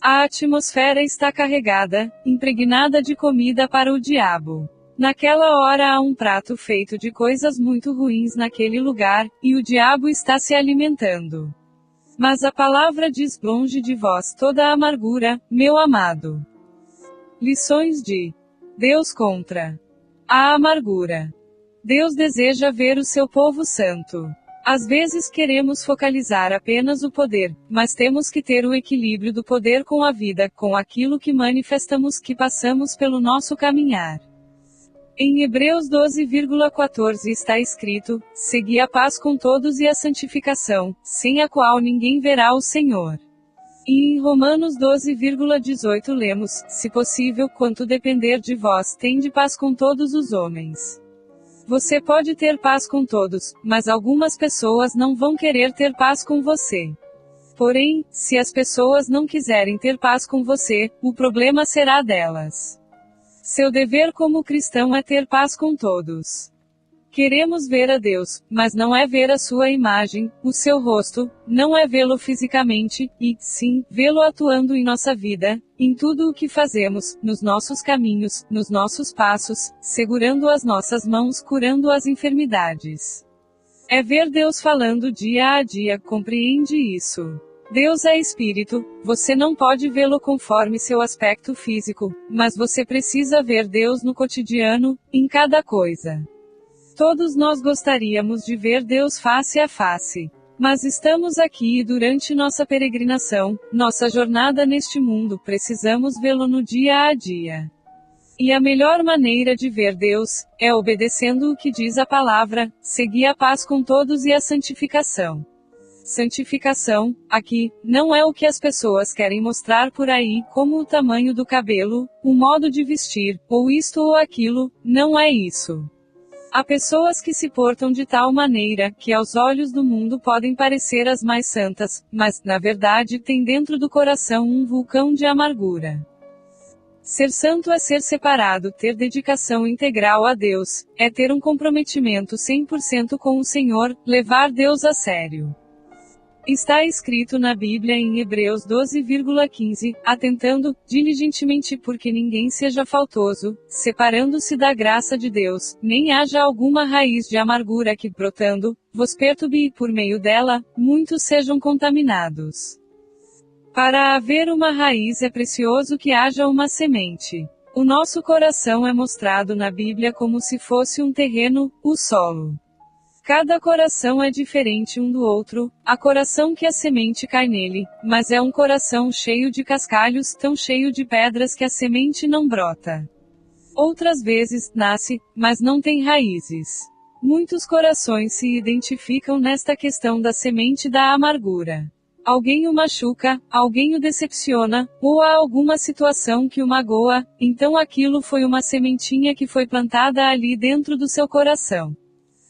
A atmosfera está carregada, impregnada de comida para o diabo. Naquela hora há um prato feito de coisas muito ruins naquele lugar, e o diabo está se alimentando. Mas a palavra diz: longe de vós toda a amargura, meu amado. Lições de Deus contra a amargura. Deus deseja ver o seu povo santo. Às vezes queremos focalizar apenas o poder, mas temos que ter o equilíbrio do poder com a vida, com aquilo que manifestamos, que passamos pelo nosso caminhar. Em Hebreus 12,14 está escrito: segui a paz com todos e a santificação, sem a qual ninguém verá o Senhor. E em Romanos 12,18 lemos: se possível, quanto depender de vós, tende paz com todos os homens. Você pode ter paz com todos, mas algumas pessoas não vão querer ter paz com você. Porém, se as pessoas não quiserem ter paz com você, o problema será delas. Seu dever como cristão é ter paz com todos. Queremos ver a Deus, mas não é ver a sua imagem, o seu rosto, não é vê-lo fisicamente, e, sim, vê-lo atuando em nossa vida, em tudo o que fazemos, nos nossos caminhos, nos nossos passos, segurando as nossas mãos, curando as enfermidades. É ver Deus falando dia a dia, compreende isso? Deus é espírito, você não pode vê-lo conforme seu aspecto físico, mas você precisa ver Deus no cotidiano, em cada coisa. Todos nós gostaríamos de ver Deus face a face. Mas estamos aqui e durante nossa peregrinação, nossa jornada neste mundo, precisamos vê-lo no dia a dia. E a melhor maneira de ver Deus, é obedecendo o que diz a palavra: segui a paz com todos e a santificação. Santificação, aqui, não é o que as pessoas querem mostrar por aí, como o tamanho do cabelo, o modo de vestir, ou isto ou aquilo, não é isso. Há pessoas que se portam de tal maneira, que aos olhos do mundo podem parecer as mais santas, mas, na verdade, têm dentro do coração um vulcão de amargura. Ser santo é ser separado, ter dedicação integral a Deus, é ter um comprometimento 100% com o Senhor, levar Deus a sério. Está escrito na Bíblia em Hebreus 12,15, atentando diligentemente porque ninguém seja faltoso, separando-se da graça de Deus, nem haja alguma raiz de amargura que, brotando, vos perturbe e por meio dela, muitos sejam contaminados. Para haver uma raiz é precioso que haja uma semente. O nosso coração é mostrado na Bíblia como se fosse um terreno, o solo. Cada coração é diferente um do outro, há coração que a semente cai nele, mas é um coração cheio de cascalhos, tão cheio de pedras que a semente não brota. Outras vezes, nasce, mas não tem raízes. Muitos corações se identificam nesta questão da semente da amargura. Alguém o machuca, alguém o decepciona, ou há alguma situação que o magoa, então aquilo foi uma sementinha que foi plantada ali dentro do seu coração.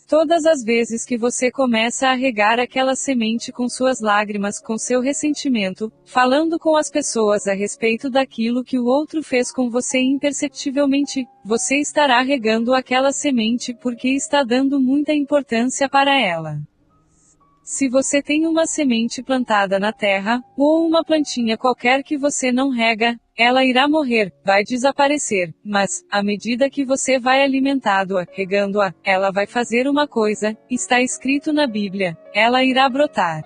Todas as vezes que você começa a regar aquela semente com suas lágrimas, com seu ressentimento, falando com as pessoas a respeito daquilo que o outro fez com você imperceptivelmente, você estará regando aquela semente porque está dando muita importância para ela. Se você tem uma semente plantada na terra, ou uma plantinha qualquer que você não rega, ela irá morrer, vai desaparecer, mas, à medida que você vai alimentando-a, regando-a, ela vai fazer uma coisa, está escrito na Bíblia, ela irá brotar.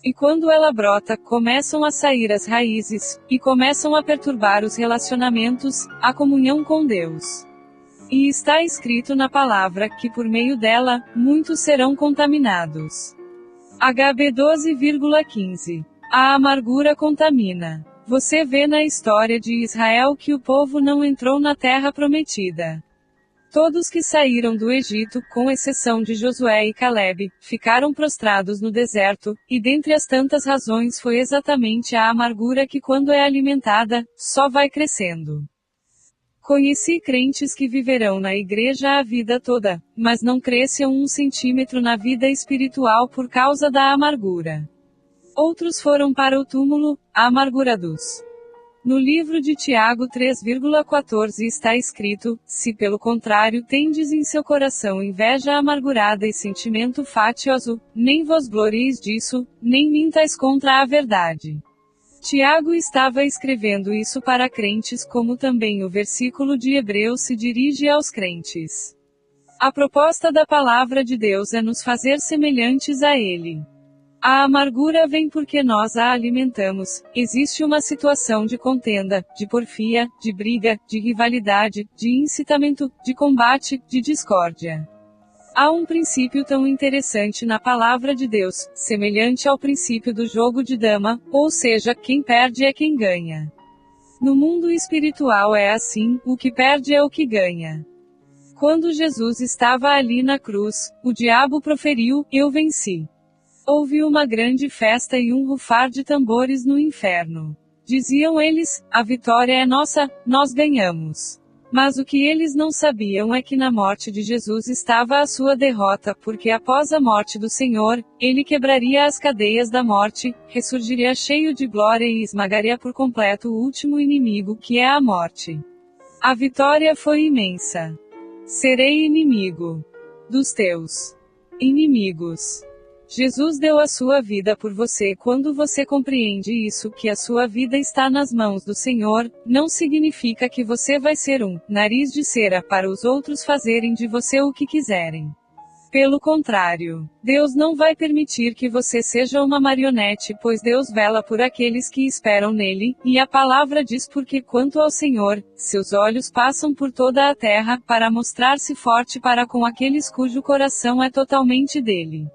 E quando ela brota, começam a sair as raízes, e começam a perturbar os relacionamentos, a comunhão com Deus. E está escrito na palavra que por meio dela, muitos serão contaminados. HB 12,15. A amargura contamina. Você vê na história de Israel que o povo não entrou na terra prometida. Todos que saíram do Egito, com exceção de Josué e Calebe, ficaram prostrados no deserto, e dentre as tantas razões foi exatamente a amargura que, quando é alimentada, só vai crescendo. Conheci crentes que viverão na igreja a vida toda, mas não cresceram 1 centímetro na vida espiritual por causa da amargura. Outros foram para o túmulo, amargurados. No livro de Tiago 3,14 está escrito: se pelo contrário tendes em seu coração inveja amargurada e sentimento fatioso, nem vos glorieis disso, nem mintais contra a verdade. Tiago estava escrevendo isso para crentes, como também o versículo de Hebreus se dirige aos crentes. A proposta da palavra de Deus é nos fazer semelhantes a Ele. A amargura vem porque nós a alimentamos. Existe uma situação de contenda, de porfia, de briga, de rivalidade, de incitamento, de combate, de discórdia. Há um princípio tão interessante na palavra de Deus, semelhante ao princípio do jogo de dama, ou seja, quem perde é quem ganha. No mundo espiritual é assim, o que perde é o que ganha. Quando Jesus estava ali na cruz, o diabo proferiu: eu venci. Houve uma grande festa e um rufar de tambores no inferno. Diziam eles: a vitória é nossa, nós ganhamos. Mas o que eles não sabiam é que na morte de Jesus estava a sua derrota, porque após a morte do Senhor, ele quebraria as cadeias da morte, ressurgiria cheio de glória e esmagaria por completo o último inimigo, que é a morte. A vitória foi imensa. Serei inimigo dos teus inimigos. Jesus deu a sua vida por você. Quando você compreende isso, que a sua vida está nas mãos do Senhor, não significa que você vai ser um nariz de cera para os outros fazerem de você o que quiserem. Pelo contrário, Deus não vai permitir que você seja uma marionete, pois Deus vela por aqueles que esperam nele, e a palavra diz: porque quanto ao Senhor, seus olhos passam por toda a terra, para mostrar-se forte para com aqueles cujo coração é totalmente dele.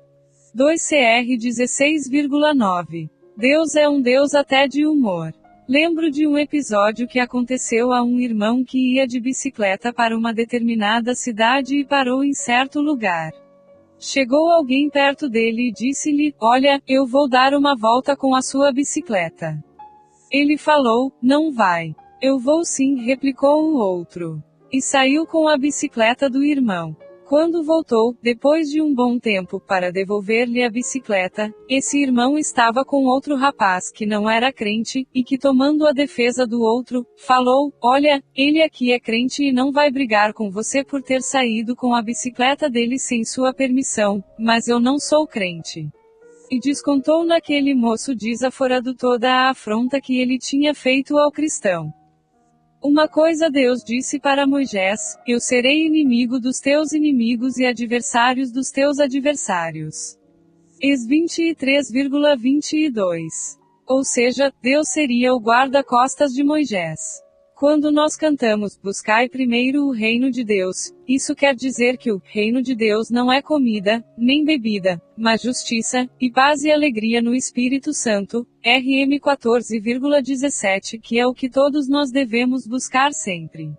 2 Cr 16,9. Deus é um Deus até de humor. Lembro de um episódio que aconteceu a um irmão que ia de bicicleta para uma determinada cidade e parou em certo lugar. Chegou alguém perto dele e disse-lhe: olha, eu vou dar uma volta com a sua bicicleta. Ele falou: não vai. Eu vou sim, replicou o outro. E saiu com a bicicleta do irmão. Quando voltou, depois de um bom tempo, para devolver-lhe a bicicleta, esse irmão estava com outro rapaz que não era crente, e que, tomando a defesa do outro, falou: olha, ele aqui é crente e não vai brigar com você por ter saído com a bicicleta dele sem sua permissão, mas eu não sou crente. E descontou naquele moço desaforado toda a afronta que ele tinha feito ao cristão. Uma coisa Deus disse para Moisés: eu serei inimigo dos teus inimigos e adversários dos teus adversários. Ex 23,22. Ou seja, Deus seria o guarda-costas de Moisés. Quando nós cantamos, buscai primeiro o reino de Deus, isso quer dizer que o reino de Deus não é comida, nem bebida, mas justiça, e paz e alegria no Espírito Santo, RM 14,17, que é o que todos nós devemos buscar sempre.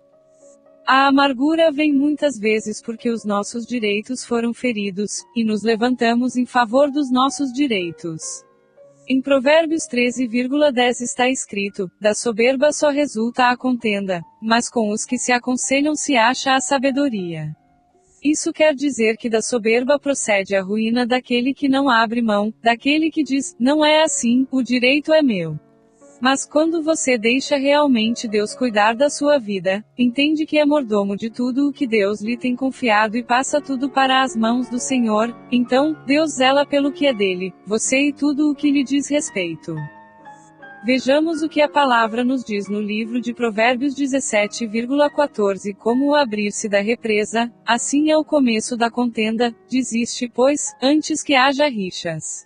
A amargura vem muitas vezes porque os nossos direitos foram feridos, e nos levantamos em favor dos nossos direitos. Em Provérbios 13,10 está escrito: da soberba só resulta a contenda, mas com os que se aconselham se acha a sabedoria. Isso quer dizer que da soberba procede a ruína daquele que não abre mão, daquele que diz: não é assim, o direito é meu. Mas quando você deixa realmente Deus cuidar da sua vida, entende que é mordomo de tudo o que Deus lhe tem confiado e passa tudo para as mãos do Senhor, então, Deus zela pelo que é dele, você e tudo o que lhe diz respeito. Vejamos o que a palavra nos diz no livro de Provérbios 17,14. Como o abrir-se da represa, assim é o começo da contenda, desiste, pois, antes que haja rixas.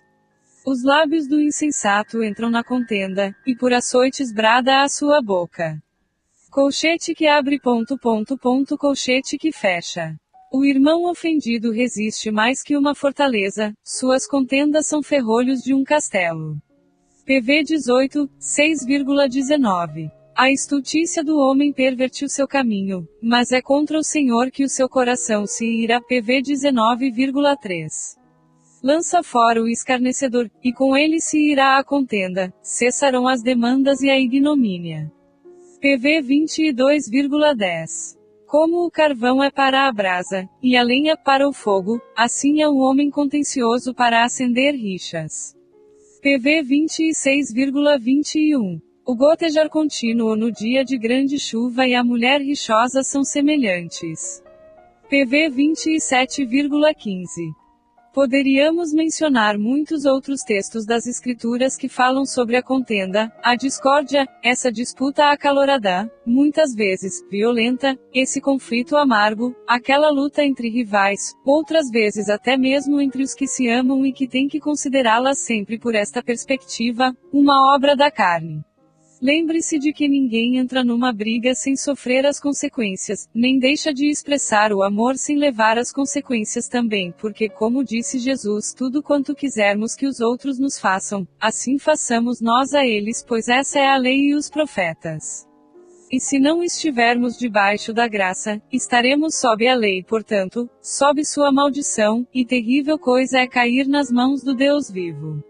Os lábios do insensato entram na contenda, e por açoites brada a sua boca. Colchete que abre ... colchete que fecha. O irmão ofendido resiste mais que uma fortaleza, suas contendas são ferrolhos de um castelo. PV 18, 6,19. A estultícia do homem pervertiu seu caminho, mas é contra o Senhor que o seu coração se ira. PV 19,3. Lança fora o escarnecedor, e com ele se irá a contenda, cessarão as demandas e a ignomínia. PV 22,10. Como o carvão é para a brasa, e a lenha para o fogo, assim é o homem contencioso para acender rixas. PV 26,21. O gotejar contínuo no dia de grande chuva e a mulher rixosa são semelhantes. PV 27,15. Poderíamos mencionar muitos outros textos das Escrituras que falam sobre a contenda, a discórdia, essa disputa acalorada, muitas vezes, violenta, esse conflito amargo, aquela luta entre rivais, outras vezes até mesmo entre os que se amam e que têm que considerá-las sempre por esta perspectiva, uma obra da carne. Lembre-se de que ninguém entra numa briga sem sofrer as consequências, nem deixa de expressar o amor sem levar as consequências também, porque, como disse Jesus, tudo quanto quisermos que os outros nos façam, assim façamos nós a eles, pois essa é a lei e os profetas. E se não estivermos debaixo da graça, estaremos sob a lei, portanto, sob sua maldição, e terrível coisa é cair nas mãos do Deus vivo.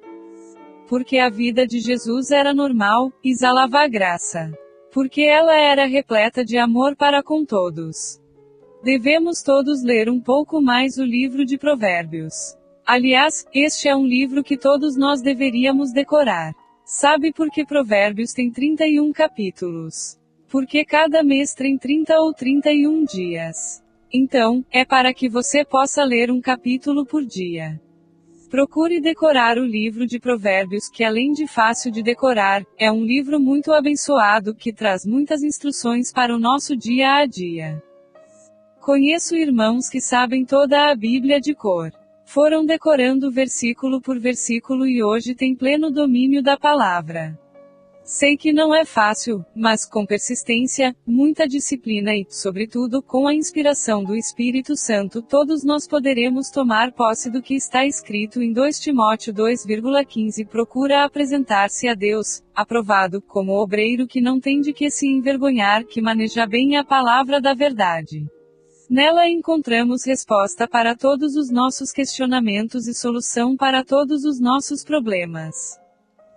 Porque a vida de Jesus era normal, exalava a graça. Porque ela era repleta de amor para com todos. Devemos todos ler um pouco mais o livro de Provérbios. Aliás, este é um livro que todos nós deveríamos decorar. Sabe por que Provérbios tem 31 capítulos? Porque cada mês tem 30 ou 31 dias. Então, é para que você possa ler um capítulo por dia. Procure decorar o livro de Provérbios, que além de fácil de decorar, é um livro muito abençoado que traz muitas instruções para o nosso dia a dia. Conheço irmãos que sabem toda a Bíblia de cor. Foram decorando versículo por versículo e hoje têm pleno domínio da palavra. Sei que não é fácil, mas com persistência, muita disciplina e, sobretudo, com a inspiração do Espírito Santo, todos nós poderemos tomar posse do que está escrito em 2 Timóteo 2,15. Procura apresentar-se a Deus, aprovado, como obreiro que não tem de que se envergonhar, que maneja bem a palavra da verdade. Nela encontramos resposta para todos os nossos questionamentos e solução para todos os nossos problemas.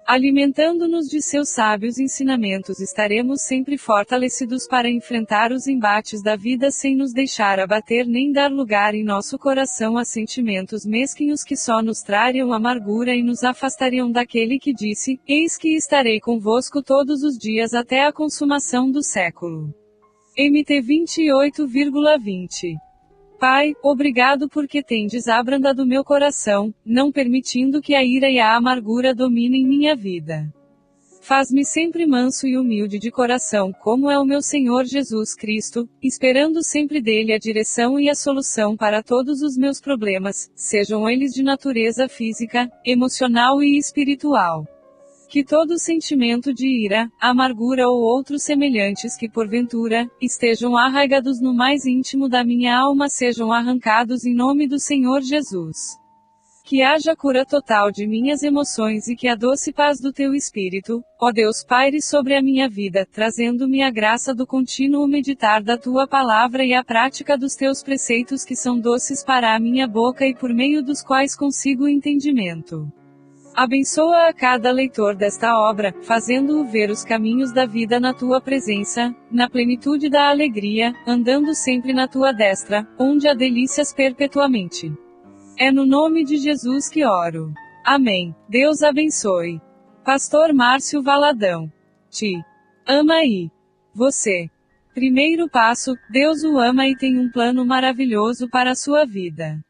Alimentando-nos de seus sábios ensinamentos, estaremos sempre fortalecidos para enfrentar os embates da vida sem nos deixar abater nem dar lugar em nosso coração a sentimentos mesquinhos que só nos trariam amargura e nos afastariam daquele que disse: Eis que estarei convosco todos os dias até a consumação do século. MT 28,20. Pai, obrigado porque tendes abrandado meu coração, não permitindo que a ira e a amargura dominem minha vida. Faz-me sempre manso e humilde de coração, como é o meu Senhor Jesus Cristo, esperando sempre dele a direção e a solução para todos os meus problemas, sejam eles de natureza física, emocional e espiritual. Que todo sentimento de ira, amargura ou outros semelhantes que porventura estejam arraigados no mais íntimo da minha alma sejam arrancados em nome do Senhor Jesus. Que haja cura total de minhas emoções e que a doce paz do teu Espírito, ó Deus, paire sobre a minha vida, trazendo-me a graça do contínuo meditar da tua palavra e a prática dos teus preceitos que são doces para a minha boca e por meio dos quais consigo entendimento. Abençoa a cada leitor desta obra, fazendo-o ver os caminhos da vida na tua presença, na plenitude da alegria, andando sempre na tua destra, onde há delícias perpetuamente. É no nome de Jesus que oro. Amém. Deus abençoe. Pastor Márcio Valadão. te ama e você. Primeiro passo, Deus o ama e tem um plano maravilhoso para a sua vida.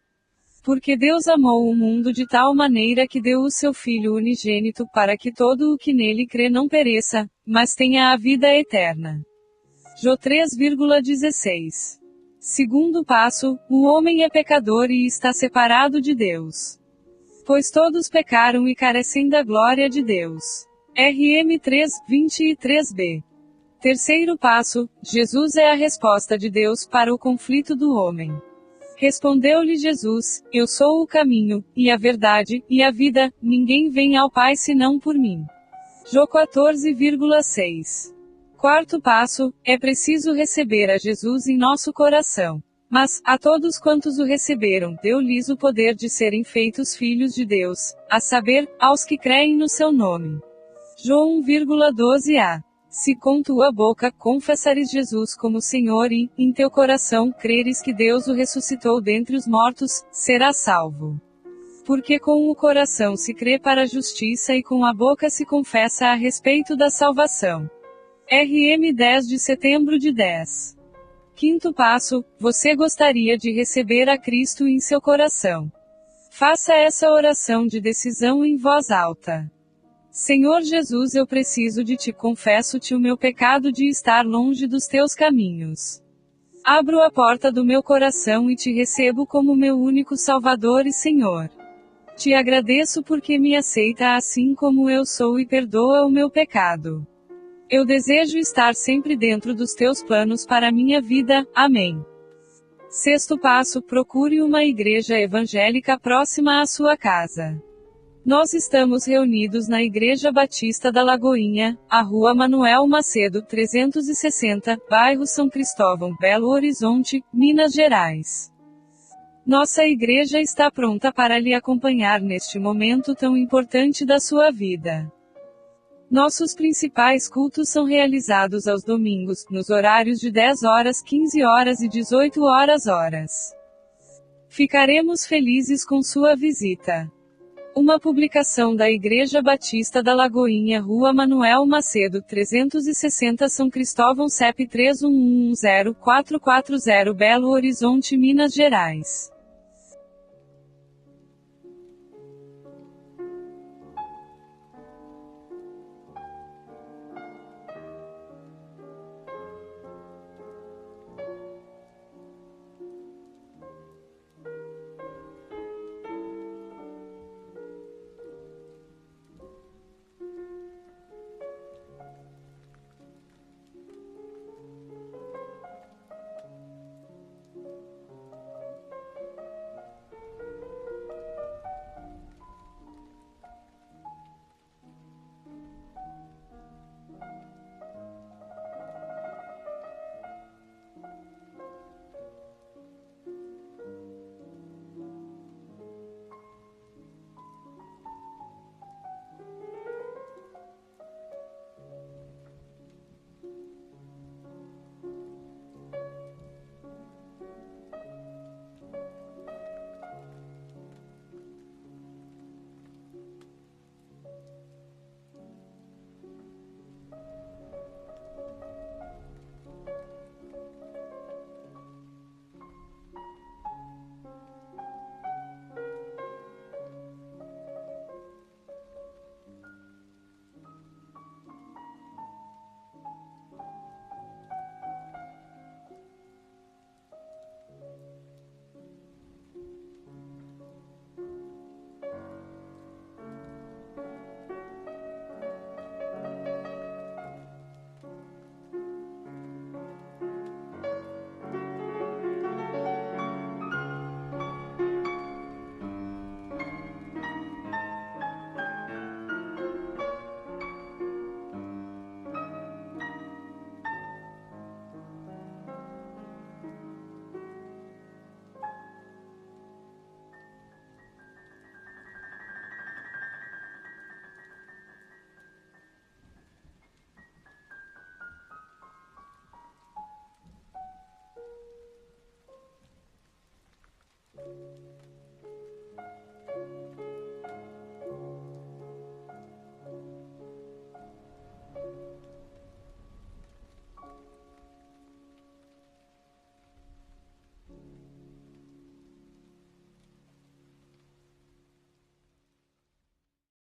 Porque Deus amou o mundo de tal maneira que deu o seu Filho unigênito para que todo o que nele crê não pereça, mas tenha a vida eterna. Jó 3,16. Segundo passo, o homem é pecador e está separado de Deus. Pois todos pecaram e carecem da glória de Deus. RM 3:23b. Terceiro passo, Jesus é a resposta de Deus para o conflito do homem. Respondeu-lhe Jesus: Eu sou o caminho, e a verdade, e a vida, ninguém vem ao Pai senão por mim. Jó 14,6. Quarto passo, é preciso receber a Jesus em nosso coração. Mas, a todos quantos o receberam, deu-lhes o poder de serem feitos filhos de Deus, a saber, aos que creem no seu nome. João 1,12a. Se com tua boca confessares Jesus como Senhor e, em teu coração, creres que Deus o ressuscitou dentre os mortos, serás salvo. Porque com o coração se crê para a justiça e com a boca se confessa a respeito da salvação. RM 10 de setembro de 10. Quinto passo, você gostaria de receber a Cristo em seu coração. Faça essa oração de decisão em voz alta. Senhor Jesus, eu preciso de ti, confesso-te o meu pecado de estar longe dos teus caminhos. Abro a porta do meu coração e te recebo como meu único Salvador e Senhor. Te agradeço porque me aceita assim como eu sou e perdoa o meu pecado. Eu desejo estar sempre dentro dos teus planos para a minha vida, amém. Sexto passo, procure uma igreja evangélica próxima à sua casa. Nós estamos reunidos na Igreja Batista da Lagoinha, a Rua Manuel Macedo 360, bairro São Cristóvão, Belo Horizonte, Minas Gerais. Nossa igreja está pronta para lhe acompanhar neste momento tão importante da sua vida. Nossos principais cultos são realizados aos domingos, nos horários de 10 horas, 15 horas e 18 horas. Ficaremos felizes com sua visita. Uma publicação da Igreja Batista da Lagoinha, Rua Manuel Macedo 360, São Cristóvão, CEP 31110440, Belo Horizonte, Minas Gerais.